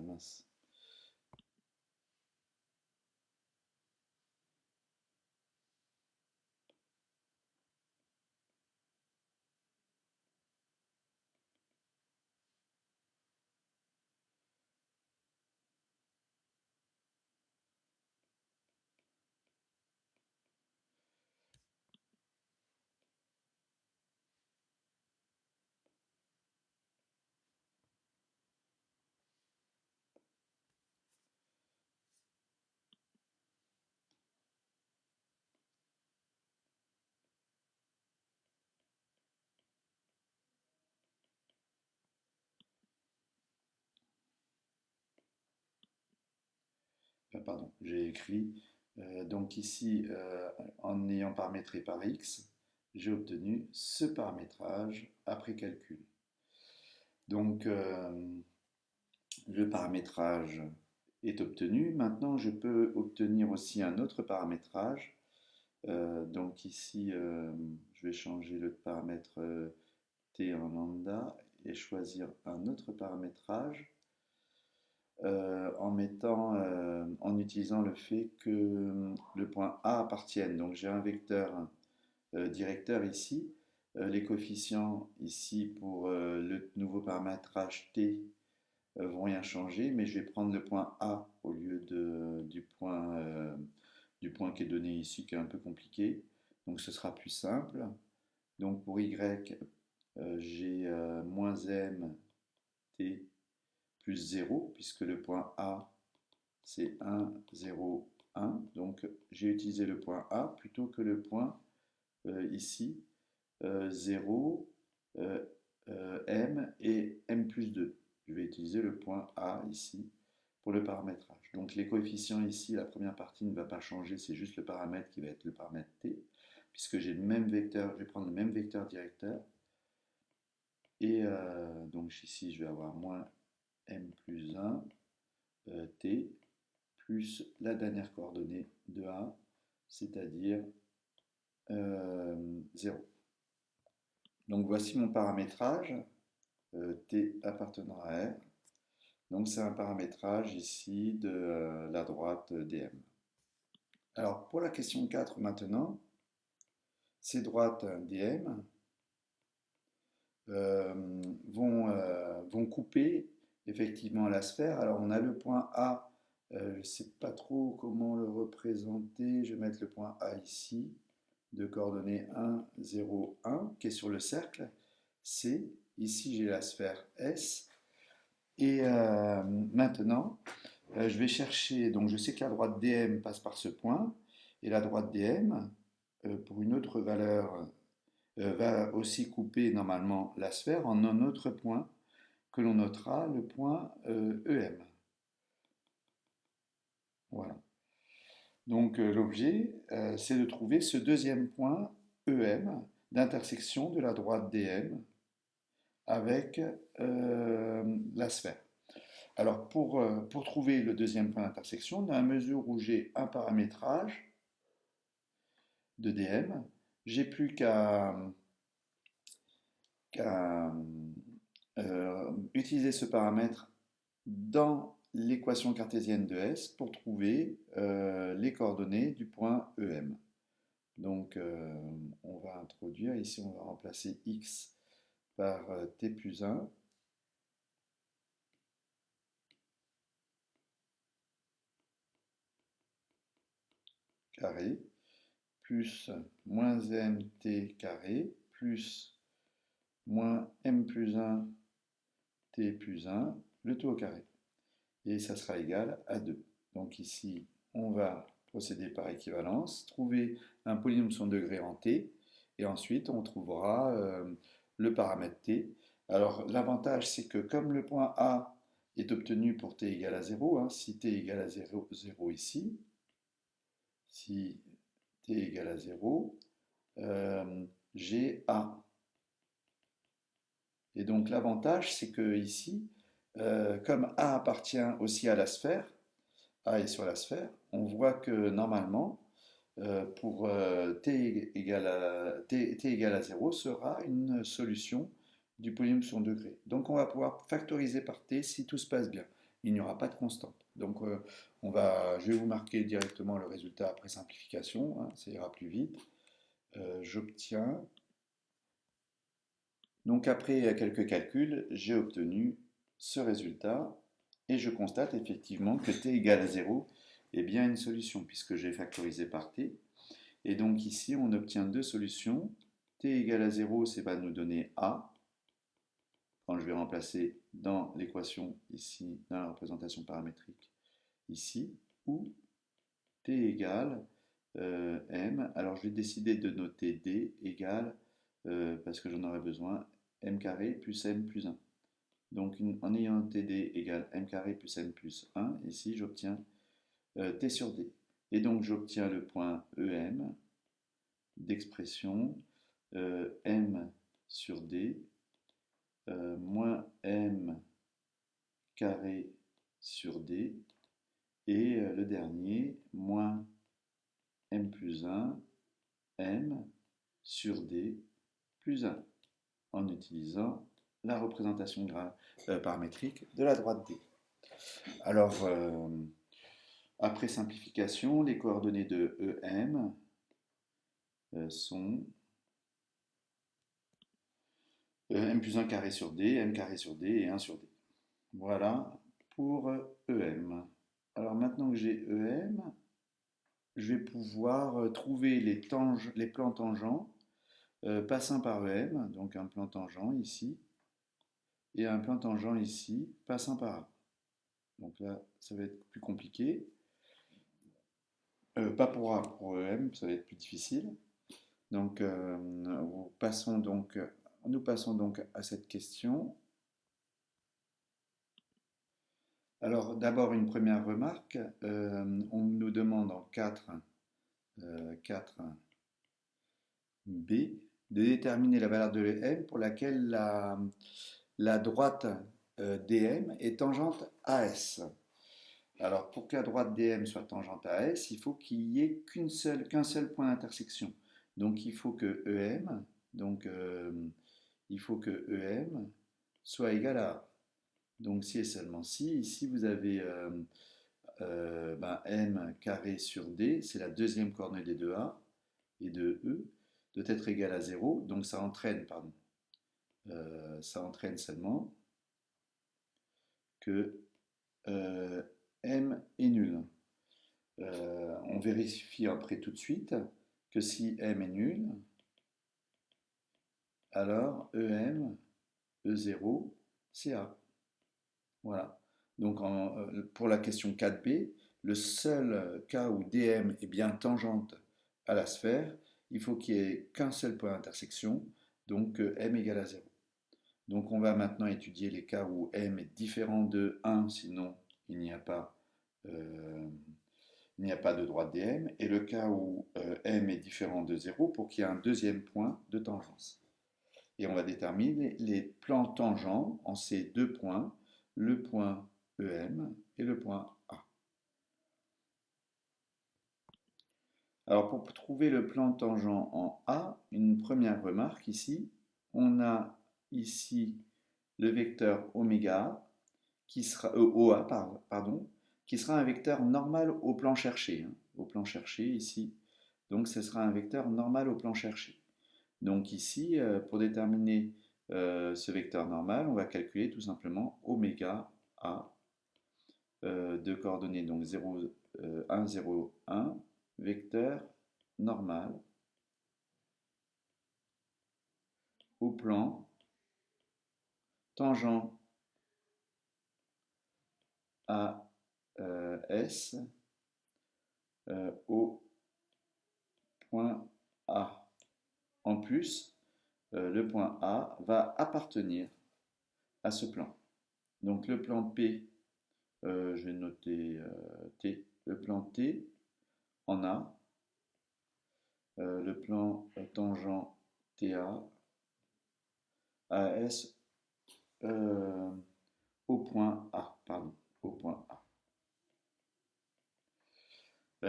Mince. Pardon, j'ai écrit. Donc ici, en ayant paramétré par x, j'ai obtenu ce paramétrage après calcul. Donc le paramétrage est obtenu. Maintenant, je peux obtenir aussi un autre paramétrage. Donc ici, je vais changer le paramètre t en lambda et choisir un autre paramétrage. En utilisant le fait que le point A appartienne. Donc j'ai un vecteur directeur ici. Les coefficients ici pour le nouveau paramétrage t vont rien changer, mais je vais prendre le point A au lieu du point qui est donné ici, qui est un peu compliqué. Donc ce sera plus simple. Donc pour y, j'ai moins m t plus 0, puisque le point A, c'est 1, 0, 1. Donc j'ai utilisé le point A plutôt que le point ici, 0, m et m plus 2. Je vais utiliser le point A ici pour le paramétrage. Donc les coefficients ici, la première partie ne va pas changer, c'est juste le paramètre qui va être le paramètre t, puisque j'ai le même vecteur, je vais prendre le même vecteur directeur. Et donc ici, je vais avoir moins m plus 1 t plus la dernière coordonnée de A, c'est-à-dire 0. Donc voici mon paramétrage, t appartenant à R. Donc c'est un paramétrage ici de la droite dm. Alors pour la question 4 maintenant, ces droites dm vont couper effectivement la sphère. Alors on a le point A, je ne sais pas trop comment le représenter, je vais mettre le point A ici, de coordonnées 1, 0, 1, qui est sur le cercle C. Ici j'ai la sphère S. Et maintenant, je vais chercher, donc je sais que la droite dm passe par ce point, et la droite dm, pour une autre valeur, va aussi couper normalement la sphère en un autre point que l'on notera le point EM. Voilà. Donc l'objet, c'est de trouver ce deuxième point EM d'intersection de la droite DM avec la sphère. Alors pour trouver le deuxième point d'intersection, dans la mesure où j'ai un paramétrage de DM, j'ai plus qu'à utiliser ce paramètre dans l'équation cartésienne de S pour trouver les coordonnées du point EM. Donc on va introduire, ici on va remplacer x par t plus 1. Carré plus moins mt carré plus moins m plus 1 t plus 1, le tout au carré. Et ça sera égal à 2. Donc ici, on va procéder par équivalence, trouver un polynôme de son degré en t, et ensuite on trouvera le paramètre t. Alors l'avantage, c'est que comme le point A est obtenu pour t égale à 0, hein, si t égale à 0, 0 ici, si t égale à 0, j'ai A. Et donc l'avantage, c'est que ici, comme A appartient aussi à la sphère, A est sur la sphère, on voit que normalement, pour t égale à 0 sera une solution du polynôme second degré. Donc on va pouvoir factoriser par t si tout se passe bien. Il n'y aura pas de constante. Donc je vais vous marquer directement le résultat après simplification, hein, ça ira plus vite. J'obtiens, donc après quelques calculs, j'ai obtenu ce résultat et je constate effectivement que t égale à 0 est bien une solution puisque j'ai factorisé par t. Et donc ici, on obtient deux solutions. T égale à 0, ça va nous donner A, quand je vais remplacer dans l'équation ici, dans la représentation paramétrique ici, ou T égale M. Alors je vais décider de noter D égale, parce que j'en aurai besoin, M carré plus M plus 1. Donc en ayant TD égale M carré plus M plus 1, ici j'obtiens T sur D. Et donc j'obtiens le point EM d'expression M sur D moins M carré sur D et le dernier moins M plus 1 M sur D plus 1 en utilisant la représentation paramétrique de la droite D. Alors, après simplification, les coordonnées de EM sont M plus 1 carré sur D, M carré sur D et 1 sur D. Voilà pour EM. Alors maintenant que j'ai EM, je vais pouvoir trouver les plans tangents passant par EM, donc un plan tangent ici, et un plan tangent ici, passant par A. Donc là, ça va être plus compliqué. Pas pour A, pour EM, ça va être plus difficile. Donc, nous passons donc à cette question. Alors, d'abord, une première remarque. On nous demande en 4B de déterminer la valeur de M pour laquelle la droite DM est tangente à S. Alors, pour que la droite DM soit tangente à S, il faut qu'il y ait qu'un seul point d'intersection. Donc, il faut que EM, il faut que EM soit égal à A. Donc, si et seulement si, ici vous avez M carré sur D, c'est la deuxième coordonnée des deux A et de E, doit être égal à 0. Donc, ça entraîne seulement que M est nul. On vérifie après tout de suite que si M est nul, alors EM, E0, c'est A. Voilà. Donc pour la question 4b, le seul cas où DM est bien tangente à la sphère, il faut qu'il n'y ait qu'un seul point d'intersection, donc M égale à 0. Donc on va maintenant étudier les cas où M est différent de 1, sinon il n'y a pas de droite DM, et le cas où M est différent de 0 pour qu'il y ait un deuxième point de tangence. Et on va déterminer les plans tangents en ces deux points, le point EM et le point A. Alors pour trouver le plan tangent en A, une première remarque ici, on a ici le vecteur oméga qui sera OA, pardon, qui sera un vecteur normal au plan cherché, hein, au plan cherché ici. Donc ce sera un vecteur normal au plan cherché. Donc ici, pour déterminer ce vecteur normal, on va calculer tout simplement oméga A de coordonnées donc 0, 1, 0, 1, vecteur normal au plan tangent à S au point A. En plus, le point A va appartenir à ce plan. Donc le plan P, je vais noter T, le plan T en A, le plan tangent TA à S au point A, pardon, au point A.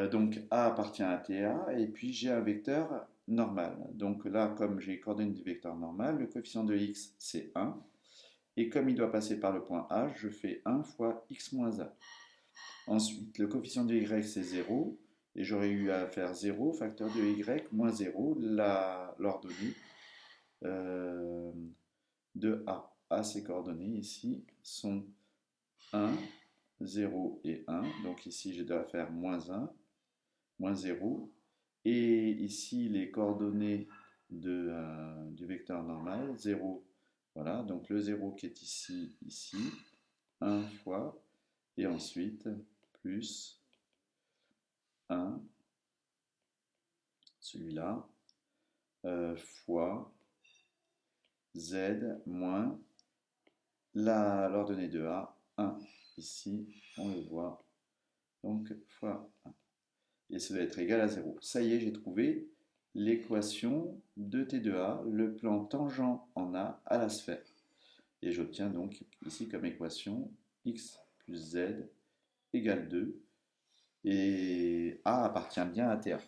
Donc A appartient à TA et puis j'ai un vecteur normal. Donc là, comme j'ai les coordonnées du vecteur normal, le coefficient de x c'est 1. Et comme il doit passer par le point A, je fais 1 fois x moins 1. Ensuite, le coefficient de y c'est 0. Et j'aurais eu à faire 0 facteur de y moins 0, l'ordonnée de A. A, ses coordonnées ici sont 1, 0 et 1. Donc ici, je dois faire moins 1, moins 0. Et ici, les coordonnées du vecteur normal, 0. Voilà, donc le 0 qui est ici, 1 fois, et ensuite plus 1, celui-là, fois z moins l'ordonnée de A, 1. Ici, on le voit, donc fois 1. Et ça doit être égal à 0. Ça y est, j'ai trouvé l'équation de T de A, le plan tangent en A à la sphère. Et j'obtiens donc ici comme équation x plus z égale 2. Et A appartient bien à TA.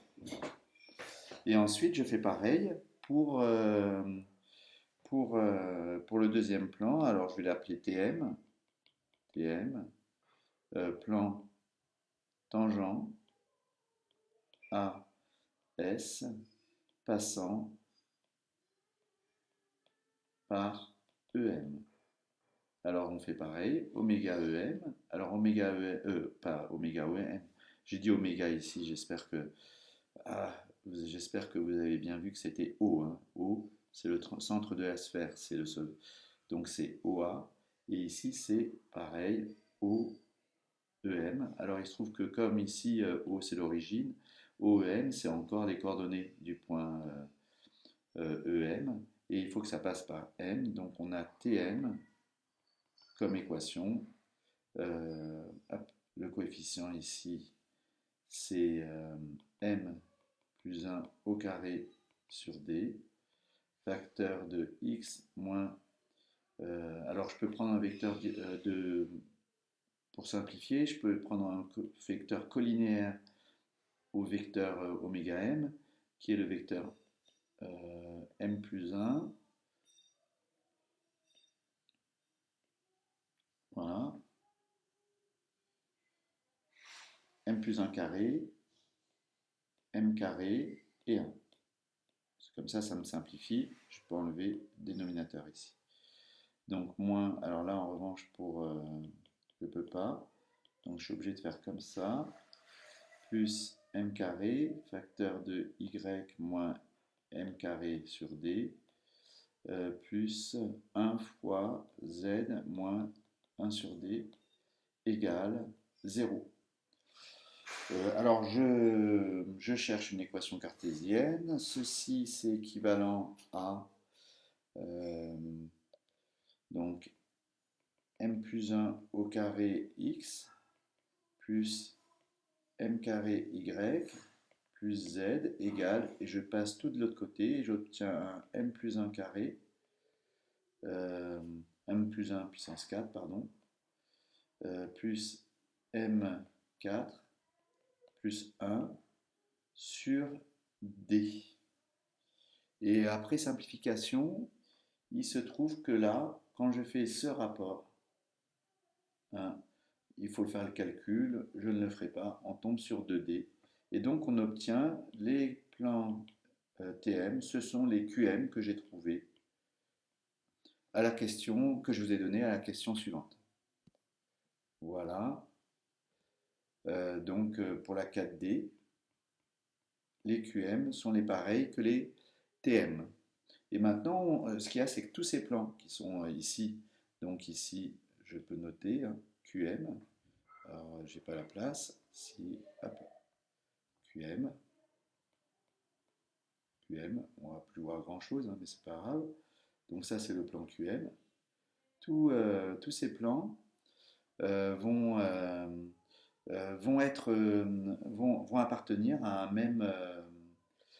Et ensuite, je fais pareil pour le deuxième plan. Alors, je vais l'appeler TM. Plan tangent à S passant par EM. Alors, on fait pareil, oméga EM. Alors, oméga EM, pas oméga EM. J'ai dit oméga ici, j'espère que vous avez bien vu que c'était O. Hein. O, c'est le centre de la sphère, c'est le sol. Donc c'est OA. Et ici, c'est pareil, OEM. Alors il se trouve que comme ici, O c'est l'origine, OEM c'est encore les coordonnées du point EM. Et il faut que ça passe par M. Donc on a TM comme équation. Hop, le coefficient ici, c'est M plus 1 au carré sur D, facteur de x moins... alors je peux prendre un vecteur pour simplifier, je peux prendre un vecteur collinéaire au vecteur oméga m, qui est le vecteur m plus 1. Voilà. M plus 1 carré, m carré et 1. Comme ça me simplifie. Je peux enlever le dénominateur ici. Donc moins, alors là en revanche je ne peux pas. Donc je suis obligé de faire comme ça. Plus m carré, facteur de y moins m carré sur d, plus 1 fois z moins 1 sur d égale 0. Alors je cherche une équation cartésienne. Ceci c'est équivalent à donc m plus 1 au carré x plus m carré y plus z égale, et je passe tout de l'autre côté et j'obtiens un m plus 1 carré, m plus 1 puissance 4, pardon, plus m4 plus 1 sur d. Et après simplification, il se trouve que là, quand je fais ce rapport, hein, il faut faire le calcul, je ne le ferai pas, on tombe sur 2D. Et donc on obtient les plans TM, ce sont les QM que j'ai trouvés à la question que je vous ai donnée à la question suivante. Voilà. Donc pour la 4D, les QM sont les pareils que les TM. Et maintenant, ce qu'il y a, c'est que tous ces plans qui sont ici Donc ici, je peux noter hein, QM. Alors, j'ai pas la place. Si, hop, QM. QM, on va plus voir grand chose, hein, mais c'est pas grave. Donc ça, c'est le plan QM. Tous ces plans vont, vont appartenir à un même,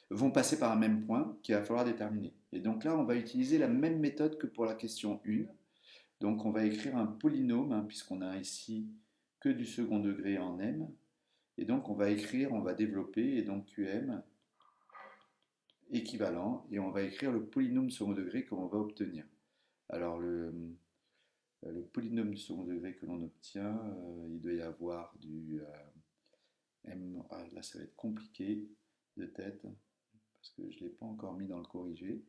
vont passer par un même point qu'il va falloir déterminer. Et donc là, on va utiliser la même méthode que pour la question 1. Donc on va écrire un polynôme, hein, puisqu'on a ici que du second degré en m. Et donc on va écrire, on va développer, et donc qm équivalent, et on va écrire le polynôme second degré qu'on va obtenir. Alors le polynôme du second degré que l'on obtient, il doit y avoir du m, ah, là ça va être compliqué de tête, parce que je ne l'ai pas encore mis dans le corrigé.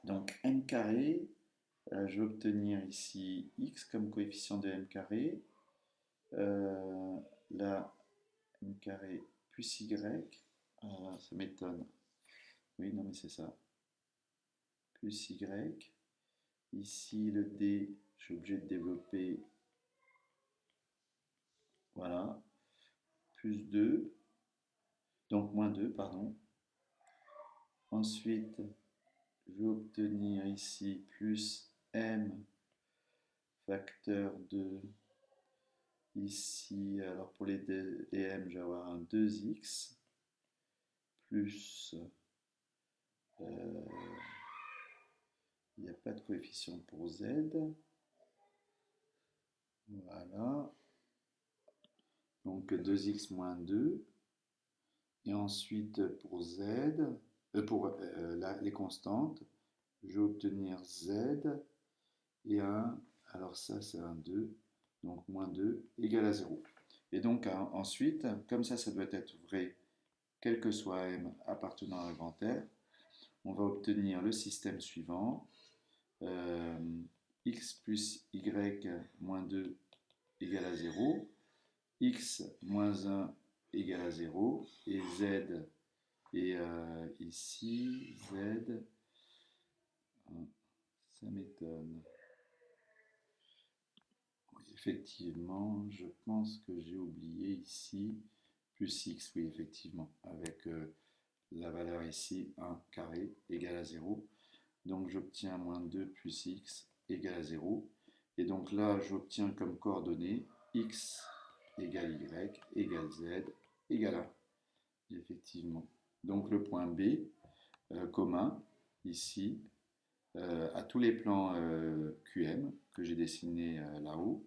Donc m carré, je vais obtenir ici x comme coefficient de m carré, là m carré plus y, ça m'étonne, oui non mais c'est ça, plus y, ici le d, je suis obligé de développer, voilà, plus 2, donc moins 2, pardon. Ensuite, je vais obtenir ici plus m facteur de, ici, alors pour les m, je vais avoir un 2x, plus, il n'y a pas de coefficient pour z, voilà, donc 2x moins 2, et ensuite pour z, pour les constantes, je vais obtenir z et un, alors ça c'est un 2, donc moins 2 égale à 0. Et donc ensuite, comme ça doit être vrai, quel que soit m appartenant à grand R, on va obtenir le système suivant, x plus y moins 2 égale à 0, x moins 1 égale à 0, et z, et ici, z, ça m'étonne. Oui, effectivement, je pense que j'ai oublié ici, plus x, oui, effectivement, avec la valeur ici, 1 carré égale à 0. Donc j'obtiens moins 2 plus x égale à 0. Et donc là, j'obtiens comme coordonnées x égale y égale z égale 1. Effectivement. Donc le point B commun, ici, à tous les plans QM que j'ai dessinés là-haut,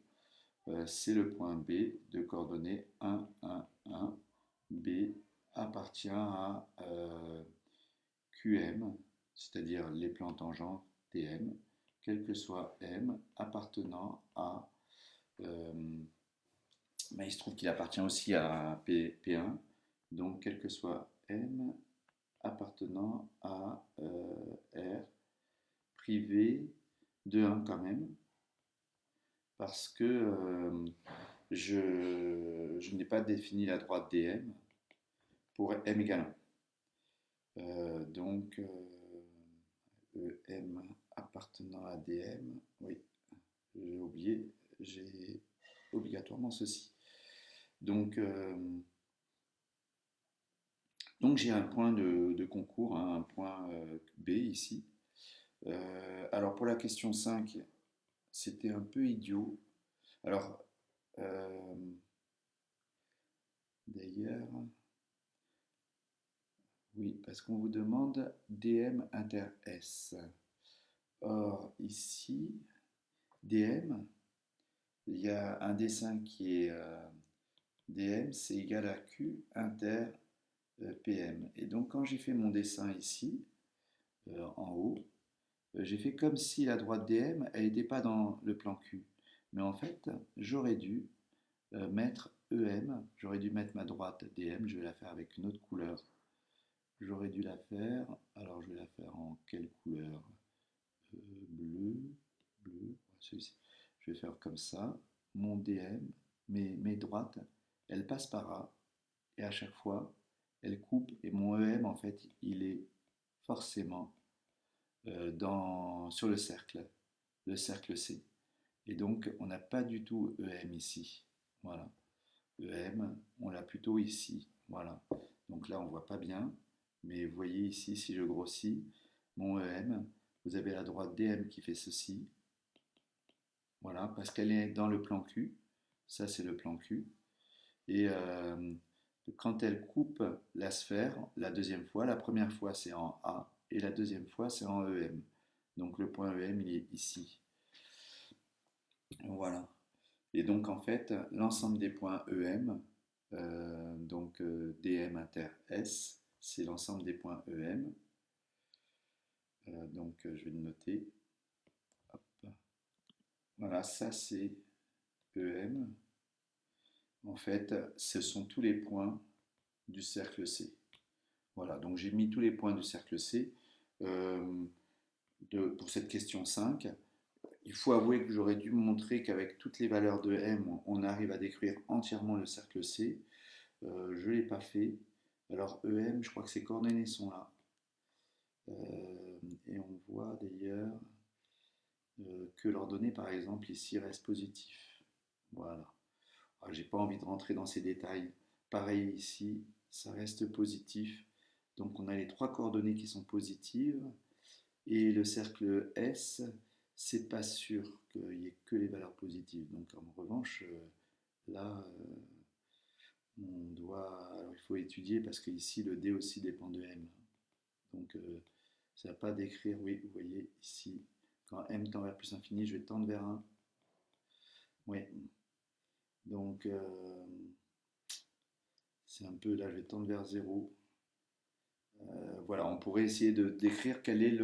c'est le point B de coordonnées 1, 1, 1. B appartient à QM, c'est-à-dire les plans tangents TM, quel que soit M appartenant à... mais il se trouve qu'il appartient aussi à P1, donc quel que soit M appartenant à R privé de 1 quand même, parce que je n'ai pas défini la droite DM pour M égale 1. Donc EM appartenant à DM, oui, j'ai oublié, j'ai obligatoirement ceci. Donc j'ai un point de concours, hein, un point B ici. Alors pour la question 5, c'était un peu idiot. Alors, d'ailleurs, oui, parce qu'on vous demande DM inter S. Or, ici, DM, il y a un dessin qui est DM, c'est égal à Q inter PM. Et donc, quand j'ai fait mon dessin ici, en haut, j'ai fait comme si la droite DM, elle n'était pas dans le plan Q. Mais en fait, j'aurais dû mettre EM, j'aurais dû mettre ma droite DM, je vais la faire avec une autre couleur. J'aurais dû la faire, alors je vais la faire en quelle couleur? Bleu, bleu, celui-ci. Je vais faire comme ça, mon DM, mes droites, elles passent par là, et à chaque fois, elles coupent, et mon EM, en fait, il est forcément sur le cercle. le cercle C. Et donc, on n'a pas du tout EM ici. Voilà. EM, on l'a plutôt ici. Voilà. Donc là, on ne voit pas bien. Mais vous voyez ici, si je grossis, mon EM, vous avez la droite DM qui fait ceci. Voilà, parce qu'elle est dans le plan Q. Ça, c'est le plan Q. Et quand elle coupe la sphère, la deuxième fois, la première fois c'est en A et la deuxième fois c'est en EM. Donc le point EM il est ici. Voilà. Et donc en fait, l'ensemble des points EM, donc DM inter S, c'est l'ensemble des points EM. Donc je vais le noter. Hop. Voilà, ça c'est EM. En fait, ce sont tous les points du cercle C. Voilà, donc j'ai mis tous les points du cercle C euh, pour cette question 5. Il faut avouer que j'aurais dû montrer qu'avec toutes les valeurs de M, on arrive à décrire entièrement le cercle C. Je ne l'ai pas fait. Alors EM, je crois que ses coordonnées sont là. Et on voit d'ailleurs que l'ordonnée, par exemple, ici reste positif. Voilà. J'ai pas envie de rentrer dans ces détails. Pareil ici, ça reste positif. Donc on a les trois coordonnées qui sont positives. Et le cercle S, c'est pas sûr qu'il n'y ait que les valeurs positives. Donc en revanche, là, on doit. Alors il faut étudier parce qu'ici le D aussi dépend de M. Donc ça ne va pas décrire, oui, vous voyez ici, quand M tend vers plus infini, je vais tendre vers 1. Oui. Donc c'est un peu là, je vais tendre vers 0. Voilà, on pourrait essayer de décrire quelle est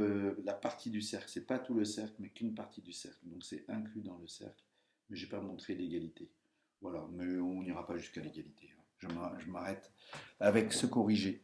la partie du cercle. C'est pas tout le cercle, mais qu'une partie du cercle. Donc c'est inclus dans le cercle, mais je n'ai pas montré l'égalité. Voilà, mais on n'ira pas jusqu'à l'égalité. Je m'arrête avec ce corrigé.